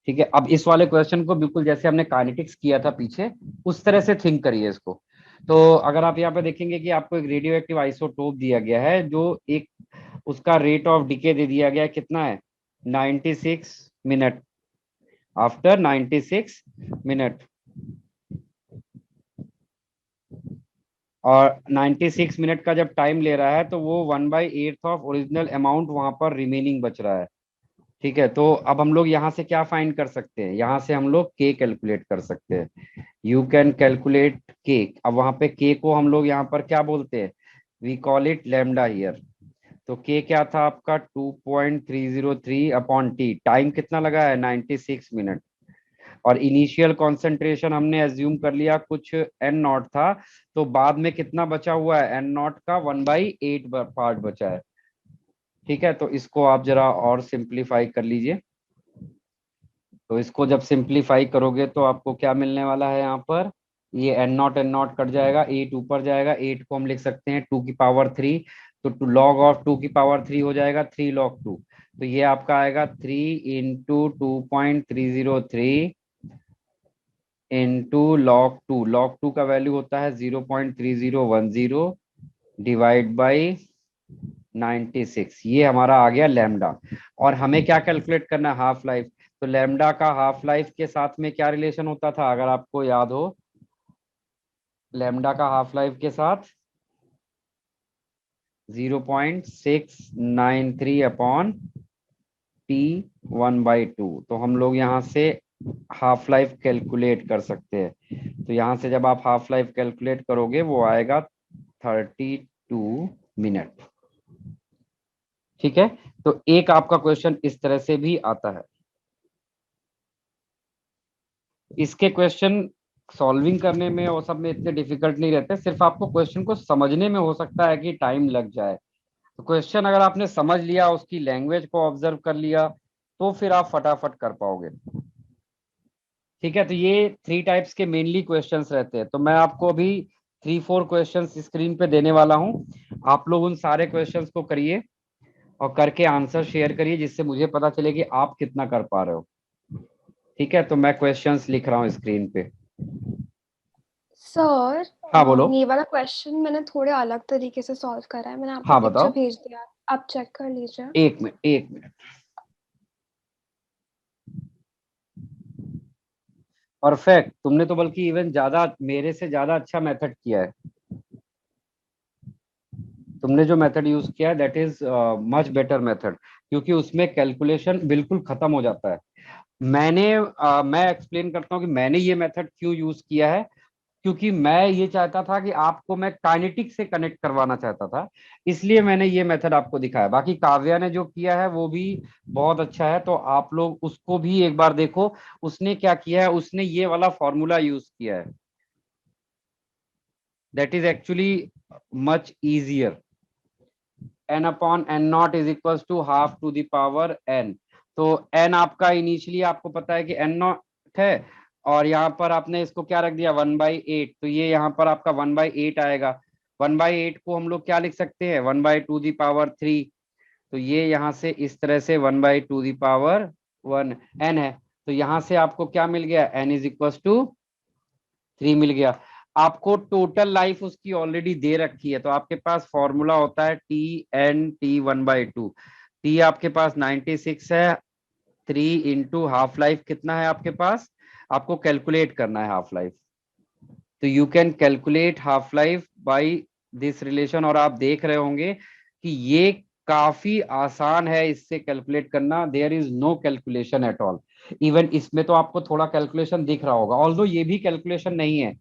Speaker 2: ठीक है, अब इस वाले question को बिल्कुल जैसे हमने kinetics किया था पीछे, उस तरह से थिंक करिए इसको। तो अगर आप यहाँ पे देखेंगे कि आपको एक रेडियो एक्टिव आइसोटोप दिया गया है, जो एक उसका रेट ऑफ डिके दे दिया गया है, कितना है, 96 मिनट, आफ्टर 96 मिनट, और 96 मिनट का जब टाइम ले रहा है, तो वो 1/8 ऑफ ओरिजिनल अमाउंट वहां पर रिमेनिंग बच रहा है। ठीक है, तो अब हम लोग यहाँ से क्या फाइंड कर सकते हैं, यहाँ से हम लोग के कैलकुलेट कर सकते हैं। यू कैन कैलकुलेट के। अब वहां पे के को हम लोग यहाँ पर क्या बोलते हैं, we call it lambda here. तो के क्या था आपका 2.303 अपॉन टी, टाइम कितना लगा है 96 मिनट, और इनिशियल कंसंट्रेशन हमने एज्यूम कर लिया कुछ एन नॉट था, तो बाद में कितना बचा हुआ है, एन नॉट का 1/8 पार्ट बचा है। ठीक है, तो इसको आप जरा और सिंप्लीफाई कर लीजिए। तो इसको जब सिंप्लीफाई करोगे तो आपको क्या मिलने वाला है, यहाँ पर ये एन नॉट कट जाएगा, 8 ऊपर जाएगा, 8 को हम लिख सकते हैं 2 की पावर 3, तो लॉग ऑफ 2 की पावर 3 हो जाएगा 3 log 2। तो ये आपका आएगा 3 × 2.303 log 2। log 2 का वैल्यू होता है 0.3010 डिवाइड बाई 96। ये हमारा आ गया लैम्डा। और हमें क्या कैलकुलेट करना है, हाफ लाइफ। तो लैम्डा का हाफ लाइफ के साथ में क्या रिलेशन होता था, अगर आपको याद हो, लैम्डा का हाफ लाइफ के साथ 0.693 अपॉन T1/2। तो हम लोग यहाँ से हाफ लाइफ कैलकुलेट कर सकते हैं। तो यहाँ से जब आप हाफ लाइफ कैलकुलेट करोगे वो आएगा 32 मिनट। ठीक है, तो एक आपका क्वेश्चन इस तरह से भी आता है। इसके क्वेश्चन सॉल्विंग करने में और सब में इतने डिफिकल्ट नहीं रहते, सिर्फ आपको क्वेश्चन को समझने में हो सकता है कि टाइम लग जाए। तो क्वेश्चन अगर आपने समझ लिया, उसकी लैंग्वेज को ऑब्जर्व कर लिया, तो फिर आप फटाफट कर पाओगे। ठीक है, तो ये 3 टाइप्स के मेनली क्वेश्चंस रहते हैं। तो मैं आपको अभी 3-4 क्वेश्चंस स्क्रीन पे देने वाला हूँ। आप लोग उन सारे क्वेश्चंस को करिए और करके आंसर शेयर करिए, जिससे मुझे पता चले कि आप कितना कर पा रहे हो। ठीक है, तो मैं क्वेश्चंस लिख रहा हूँ स्क्रीन पे।
Speaker 5: सर
Speaker 2: हाँ बोलो।
Speaker 5: ये वाला क्वेश्चन मैंने थोड़े अलग तरीके से सॉल्व करा है, मैंने आपको
Speaker 2: हाँ
Speaker 5: पिक्चर
Speaker 2: बताओ।
Speaker 5: भेज दिया, आप चेक कर लीजिए।
Speaker 2: 1 मिनट। परफेक्ट, तुमने तो बल्कि इवन ज्यादा, मेरे से ज्यादा अच्छा मेथड किया है। तुमने जो मेथड यूज किया है that is much better method, क्योंकि उसमें कैलकुलेशन बिल्कुल खत्म हो जाता है। मैं एक्सप्लेन करता हूँ कि मैंने ये मेथड क्यों यूज किया है। क्योंकि मैं ये चाहता था कि आपको मैं काइनेटिक से कनेक्ट करवाना चाहता था, इसलिए मैंने ये मेथड आपको दिखाया। बाकी काव्या ने जो किया है वो भी बहुत अच्छा है, तो आप लोग उसको भी एक बार देखो। उसने क्या किया है, उसने ये वाला फॉर्मूला यूज किया है, that is actually much easier. n upon N naught is equal to half to the power n। तो n आपका इनिशियली आपको पता है कि n नॉट है, और यहाँ पर आपने इसको क्या रख दिया 1/8, तो ये यहाँ पर आपका 1/8 आएगा। 1/8 को हम लोग क्या लिख सकते हैं, 1/2 दी पावर 3। तो ये यहाँ से इस तरह से 1/2 दी पावर 1 n है। तो यहाँ से आपको क्या मिल गया, n इज इक्वल टू 3 मिल गया। आपको टोटल लाइफ उसकी ऑलरेडी दे रखी है, तो आपके पास फॉर्मूला होता है T(n)(T1/2)। टी आपके पास 96 है, 3 इंटू हाफ लाइफ कितना है आपके पास, आपको कैलकुलेट करना है हाफ लाइफ। तो you can calculate half life by this relation. और आप देख रहे होंगे कि ये काफी आसान है इससे कैलकुलेट करना, there is no calculation at all. Even इसमें तो आपको थोड़ा कैलकुलेशन दिख रहा होगा, ऑल्दो ये भी कैलकुलेशन नहीं है,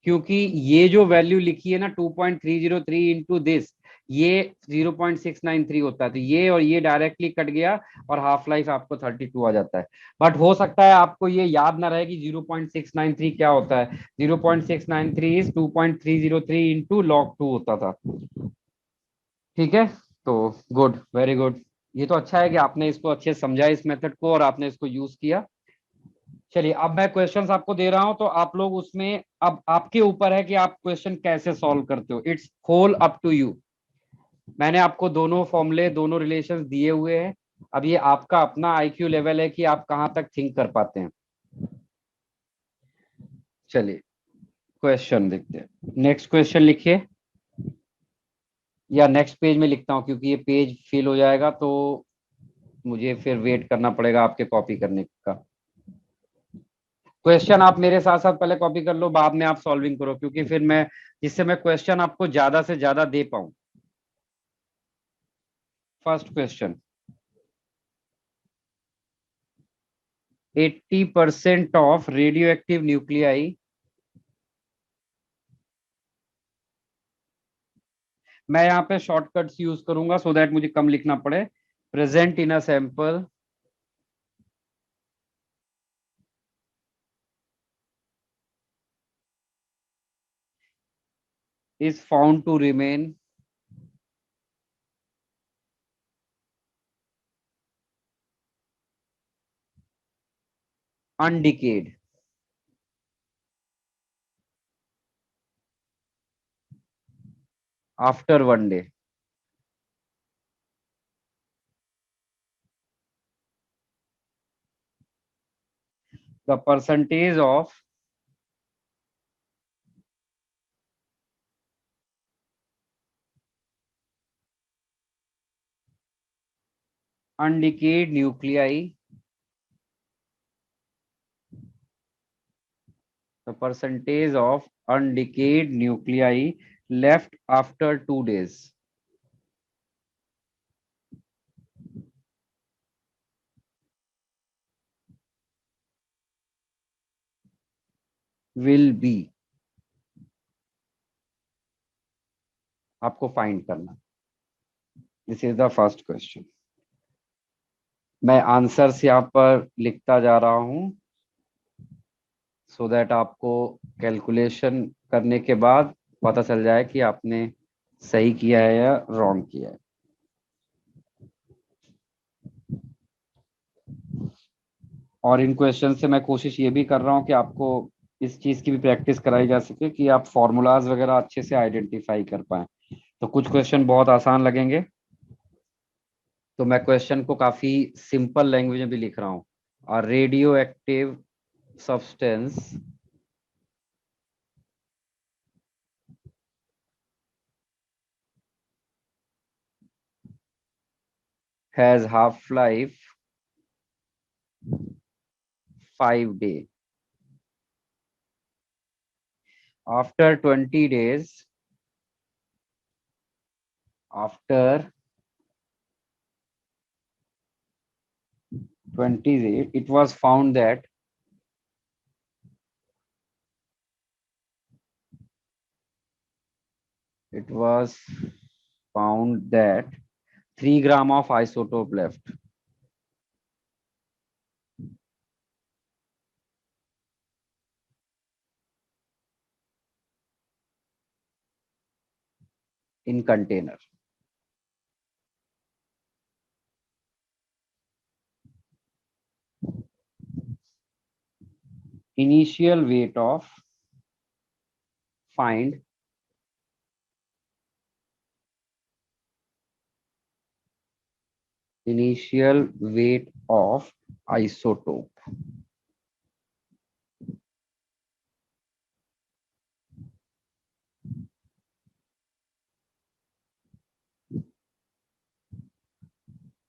Speaker 2: क्योंकि ये जो वैल्यू लिखी है ना 2.303 इंटू दिस, ये 0.693 होता है। तो ये और ये डायरेक्टली कट गया और हाफ लाइफ आपको 32 आ जाता है। बट हो सकता है आपको ये याद ना रहे कि 0.693 क्या होता है। 0.693 इज 2.303 इंटू log 2 होता था। ठीक है, तो गुड, वेरी गुड। ये तो अच्छा है कि आपने इसको अच्छे से समझा इस मेथड को, और आपने इसको यूज किया। चलिए, अब मैं क्वेश्चंस आपको दे रहा हूं, तो आप लोग उसमें, अब आपके ऊपर है कि आप क्वेश्चन कैसे सॉल्व करते हो, it's whole up to you. मैंने आपको दोनों फॉर्मूले, दोनों रिलेशंस दिए हुए हैं। अब ये आपका अपना आईक्यू लेवल है कि आप कहां तक थिंक कर पाते हैं। चलिए क्वेश्चन देखते हैं। नेक्स्ट क्वेश्चन लिखिए, या नेक्स्ट पेज में लिखता हूं, क्योंकि ये पेज फिल हो जाएगा तो मुझे फिर वेट करना पड़ेगा आपके कॉपी करने का। क्वेश्चन आप मेरे साथ साथ पहले कॉपी कर लो, बाद में आप सॉल्विंग करो, क्योंकि फिर मैं, जिससे मैं क्वेश्चन आपको ज्यादा से ज्यादा दे पाऊं। First question, 80% of radioactive nuclei, मैं यहाँ पे शॉर्टकट्स यूज करूंगा सो दैट मुझे कम लिखना पड़े. Present in a sample is found to remain undecayed after 1 day. The percentage of undecayed nuclei, the percentage of undecayed nuclei left after 2 days will be, आपको find करना. This is the first question. मैं answers यहाँ पर लिखता जा रहा हूं so that आपको कैलकुलेशन करने के बाद पता चल जाए कि आपने सही किया है या रॉन्ग किया है. और इन क्वेश्चन से मैं कोशिश ये भी कर रहा हूँ कि आपको इस चीज की भी प्रैक्टिस कराई जा सके कि आप फॉर्मूलाज वगैरह अच्छे से आइडेंटिफाई कर पाए. तो कुछ क्वेश्चन बहुत आसान लगेंगे, तो मैं क्वेश्चन को काफी सिंपल लैंग्वेज में भी लिख रहा हूँ. और radio active substance has half-life 5 days. After 20 days, after 20 days, it was found that it was found that 3 gram of isotope left. In container. Initial weight of find initial weight of isotope.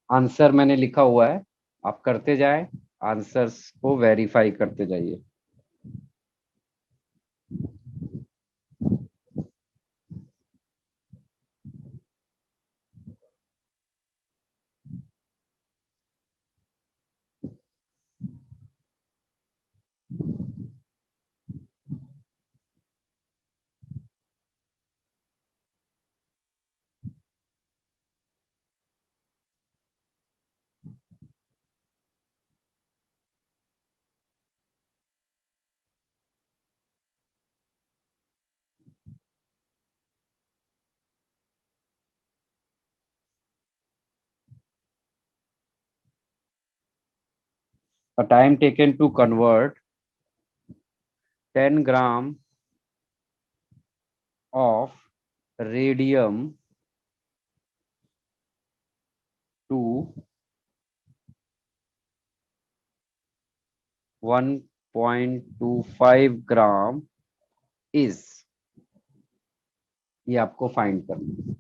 Speaker 2: Answer मैंने लिखा हुआ है, आप करते जाए, answers को verify करते जाइए. The time taken to convert 10 gram of radium to 1.25 gram is, ये आपको फाइंड करना है.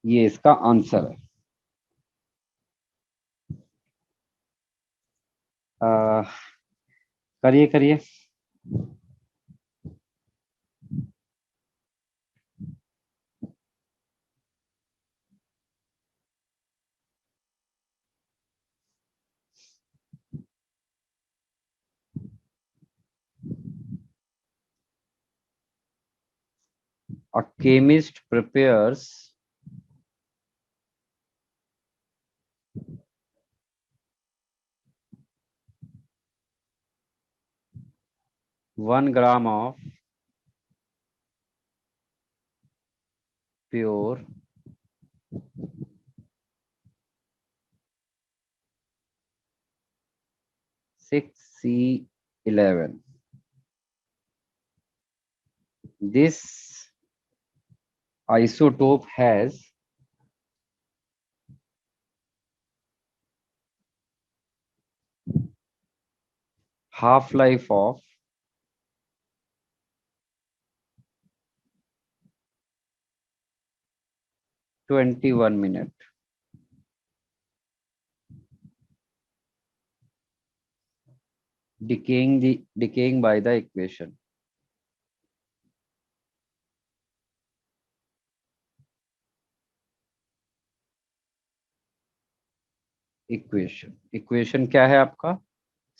Speaker 2: ये इसका आंसर है. करिए करिए. A chemist prepares 1 gram of pure (6C11). This isotope has half-life of 21 minutes. Decaying by the equation. Equation क्या है आपका?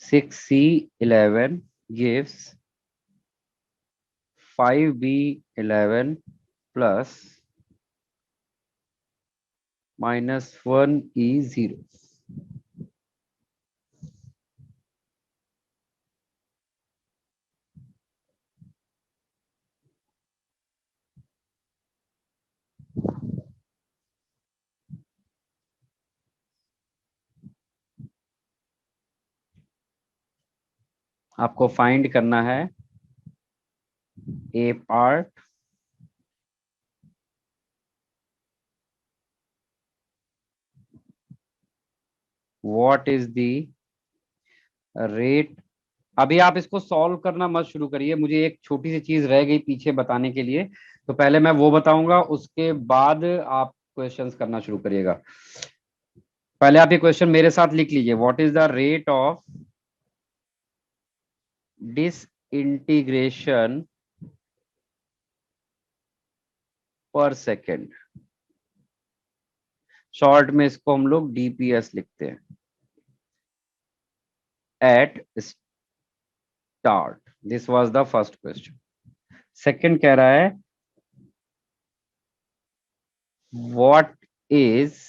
Speaker 2: 6C11 gives 5B11 plus minus 1E0. आपको फाइंड करना है A part, what is the rate. अभी आप इसको solve करना मत शुरू करिए, मुझे एक छोटी सी चीज रह गई पीछे बताने के लिए, तो पहले मैं वो बताऊंगा, उसके बाद आप क्वेश्चंस करना शुरू करिएगा। पहले आप ये क्वेश्चन मेरे साथ लिख लीजिए। What is the rate of disintegration per second. शॉर्ट में इसको हम लोग डीपीएस लिखते हैं। At start, this was the first question. Second कह रहा है what is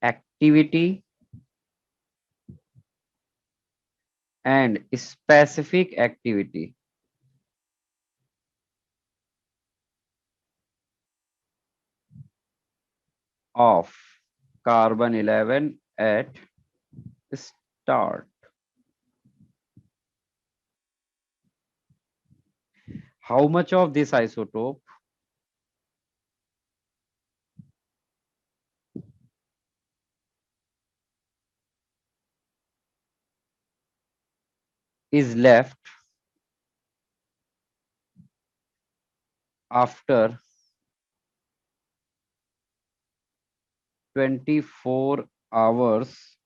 Speaker 2: activity and specific activity of carbon 11 at start. How much of this isotope is left after 24 hours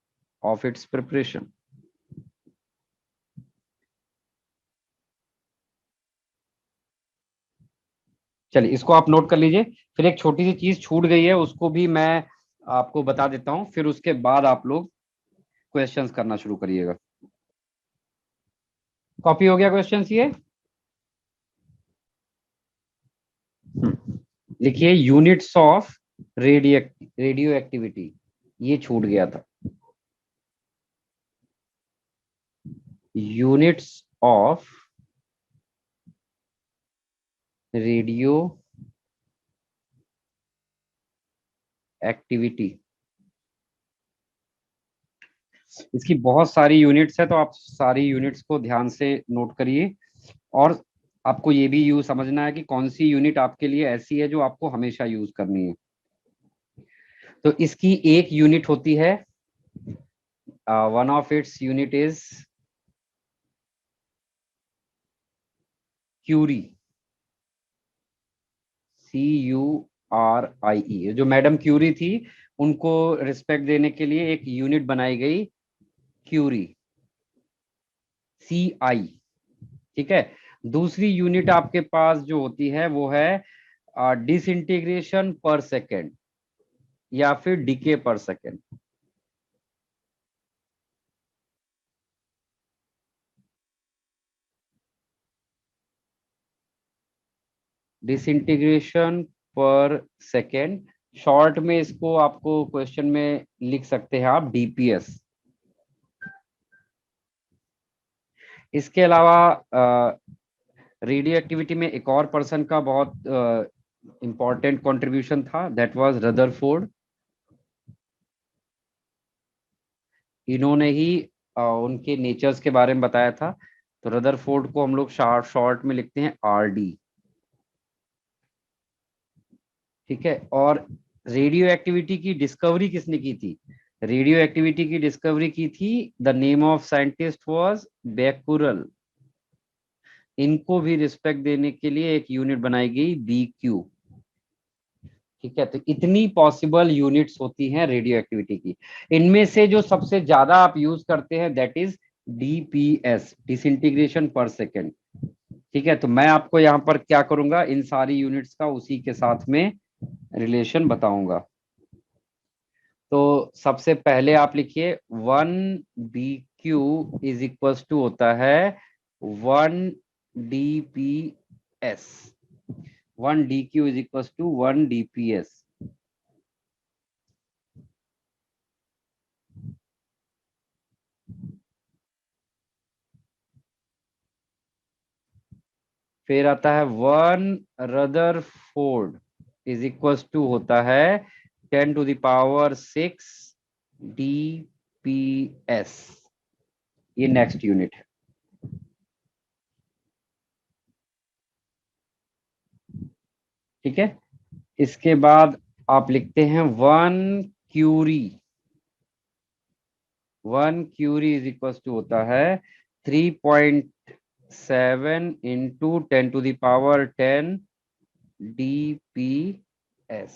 Speaker 2: of its preparation? चलिए इसको आप note कर लीजिए। फिर एक छोटी सी चीज छूट गई है, उसको भी मैं आपको बता देता हूं, फिर उसके बाद आप लोग क्वेश्चंस करना शुरू करिएगा। कॉपी हो गया क्वेश्चंस ये? लिखिए यूनिट्स ऑफ रेडियो एक्टिविटी, ये छूट गया था। यूनिट्स ऑफ रेडियो एक्टिविटी, इसकी बहुत सारी यूनिट्स है, तो आप सारी यूनिट्स को ध्यान से नोट करिए। और आपको ये भी यूज समझना है कि कौन सी यूनिट आपके लिए ऐसी है जो आपको हमेशा यूज करनी है। तो इसकी एक यूनिट होती है, one of its unit is curie, CURIE। जो मैडम क्यूरी थी उनको रिस्पेक्ट देने के लिए एक यूनिट बनाई गई, क्यूरी, CI। ठीक है। दूसरी यूनिट आपके पास जो होती है वो है डिसइंटीग्रेशन पर सेकेंड या फिर डीके पर सेकेंड। डिसइंटीग्रेशन पर सेकेंड, शॉर्ट में इसको आपको क्वेश्चन में लिख सकते हैं आप डीपीएस। इसके अलावा रेडियो एक्टिविटी में एक और पर्सन का बहुत इंपॉर्टेंट कंट्रीब्यूशन था, दैट वाज रदरफोर्ड। इन्होंने ही उनके नेचर्स के बारे में बताया था। तो रदरफोर्ड को हम लोग शॉर्ट में लिखते हैं आरडी। ठीक है, और रेडियो एक्टिविटी की डिस्कवरी किसने की थी? रेडियो एक्टिविटी की डिस्कवरी की थी, the name of scientist was Becquerel. इनको भी रिस्पेक्ट देने के लिए एक यूनिट बनाई गई BQ। ठीक है, तो इतनी पॉसिबल यूनिट्स होती हैं रेडियो एक्टिविटी की। इनमें से जो सबसे ज्यादा आप यूज करते हैं that is DPS, disintegration per second. ठीक है, तो मैं आपको यहाँ पर क्या करूंगा, इन सारी यूनिट्स का उसी के साथ में रिलेशन बताऊंगा। तो सबसे पहले आप लिखिए 1BQ इज इक्वल टू होता है 1DPS। 1DQ is equal to 1DPS। फिर आता है 1 रदरफोर्ड इज इक्वल टू होता है 10⁶ DPS। ये नेक्स्ट यूनिट है। ठीक है, इसके बाद आप लिखते हैं 1 curie. 1 curie is equal to होता है 3.7 इंटू 10⁻10 DPS।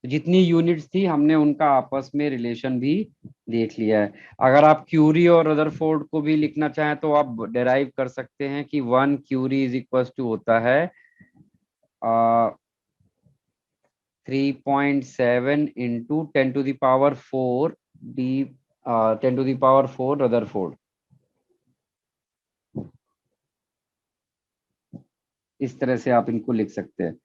Speaker 2: जितनी यूनिट्स थी हमने उनका आपस में रिलेशन भी देख लिया है। अगर आप क्यूरी और रदरफोर्ड को भी लिखना चाहें तो आप डेराइव कर सकते हैं कि 1 क्यूरी इज इक्वल टू होता है 3.7 इंटू 10⁻4 10⁻4 रदरफोर्ड। इस तरह से आप इनको लिख सकते हैं।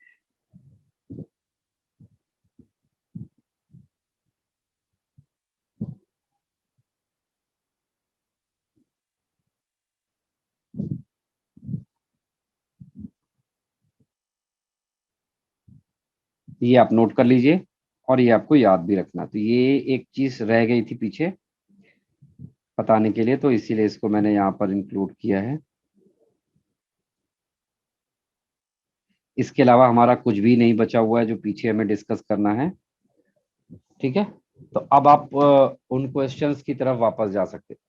Speaker 2: ये आप नोट कर लीजिए और ये आपको याद भी रखना। तो ये एक चीज रह गई थी पीछे बताने के लिए, तो इसीलिए इसको मैंने यहाँ पर इंक्लूड किया है। इसके अलावा हमारा कुछ भी नहीं बचा हुआ है जो पीछे हमें डिस्कस करना है। ठीक है, तो अब आप उन क्वेश्चंस की तरफ वापस जा सकते हैं।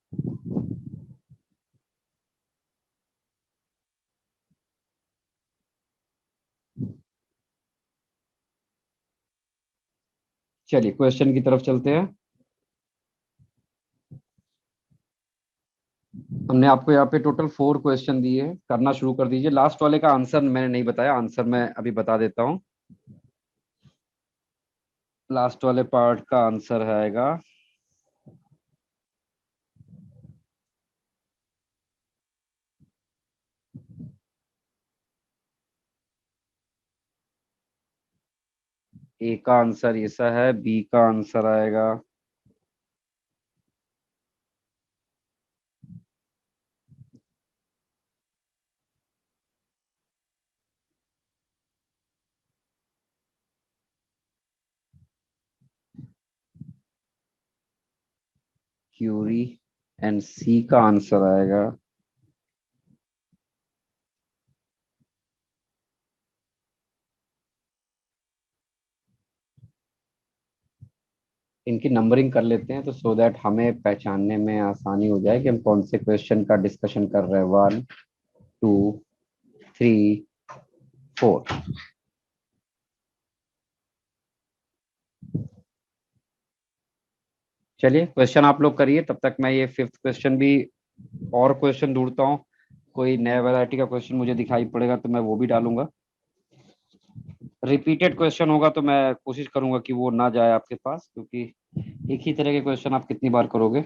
Speaker 2: चलिए क्वेश्चन की तरफ चलते हैं। हमने आपको यहाँ पे टोटल 4 क्वेश्चन दिए हैं, करना शुरू कर दीजिए। लास्ट वाले का आंसर मैंने नहीं बताया, आंसर मैं अभी बता देता हूँ। लास्ट वाले पार्ट का आंसर आएगा A का आंसर ऐसा है, B का आंसर आएगा क्यूरी एंड C का आंसर आएगा इनकी नंबरिंग कर लेते हैं तो सो दैट हमें पहचानने में आसानी हो जाए कि हम कौन से क्वेश्चन का डिस्कशन कर रहे हैं। 1 2 3 4। चलिए क्वेश्चन आप लोग करिए, तब तक मैं ये 5th क्वेश्चन भी और क्वेश्चन ढूंढता हूँ। कोई नया वैरायटी का क्वेश्चन मुझे दिखाई पड़ेगा तो मैं वो भी डालूंगा। रिपीटेड क्वेश्चन होगा तो मैं कोशिश करूंगा कि वो ना जाए आपके पास, क्योंकि एक ही तरह के क्वेश्चन आप कितनी बार करोगे।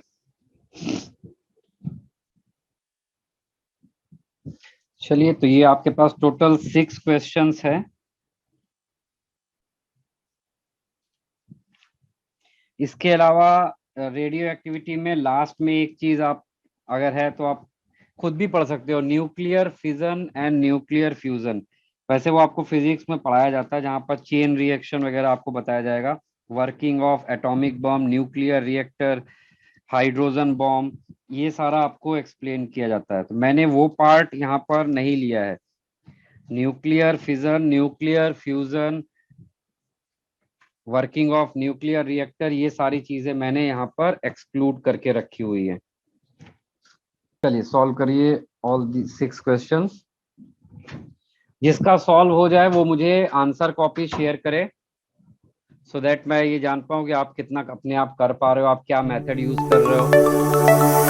Speaker 2: चलिए, तो ये आपके पास टोटल 6 क्वेश्चंस है। इसके अलावा रेडियो एक्टिविटी में लास्ट में एक चीज आप अगर है तो आप खुद भी पढ़ सकते हो, nuclear fission and nuclear fusion. वैसे वो आपको फिजिक्स में पढ़ाया जाता है, जहाँ पर चेन रिएक्शन वगैरह आपको बताया जाएगा, working of atomic bomb, nuclear reactor, hydrogen bomb, ये सारा आपको एक्सप्लेन किया जाता है। तो मैंने वो पार्ट यहाँ पर नहीं लिया है। Nuclear fission, nuclear fusion, working of nuclear reactor, ये सारी चीजें मैंने यहाँ पर एक्सक्लूड करके रखी हुई है। चलिए सॉल्व करिए ऑल दी 6 क्वेश्चंस। जिसका सॉल्व हो जाए वो मुझे आंसर कॉपी शेयर करे, सो दैट मैं ये जान पाऊँ कि आप कितना अपने आप कर पा रहे हो, आप क्या मेथड यूज कर रहे हो।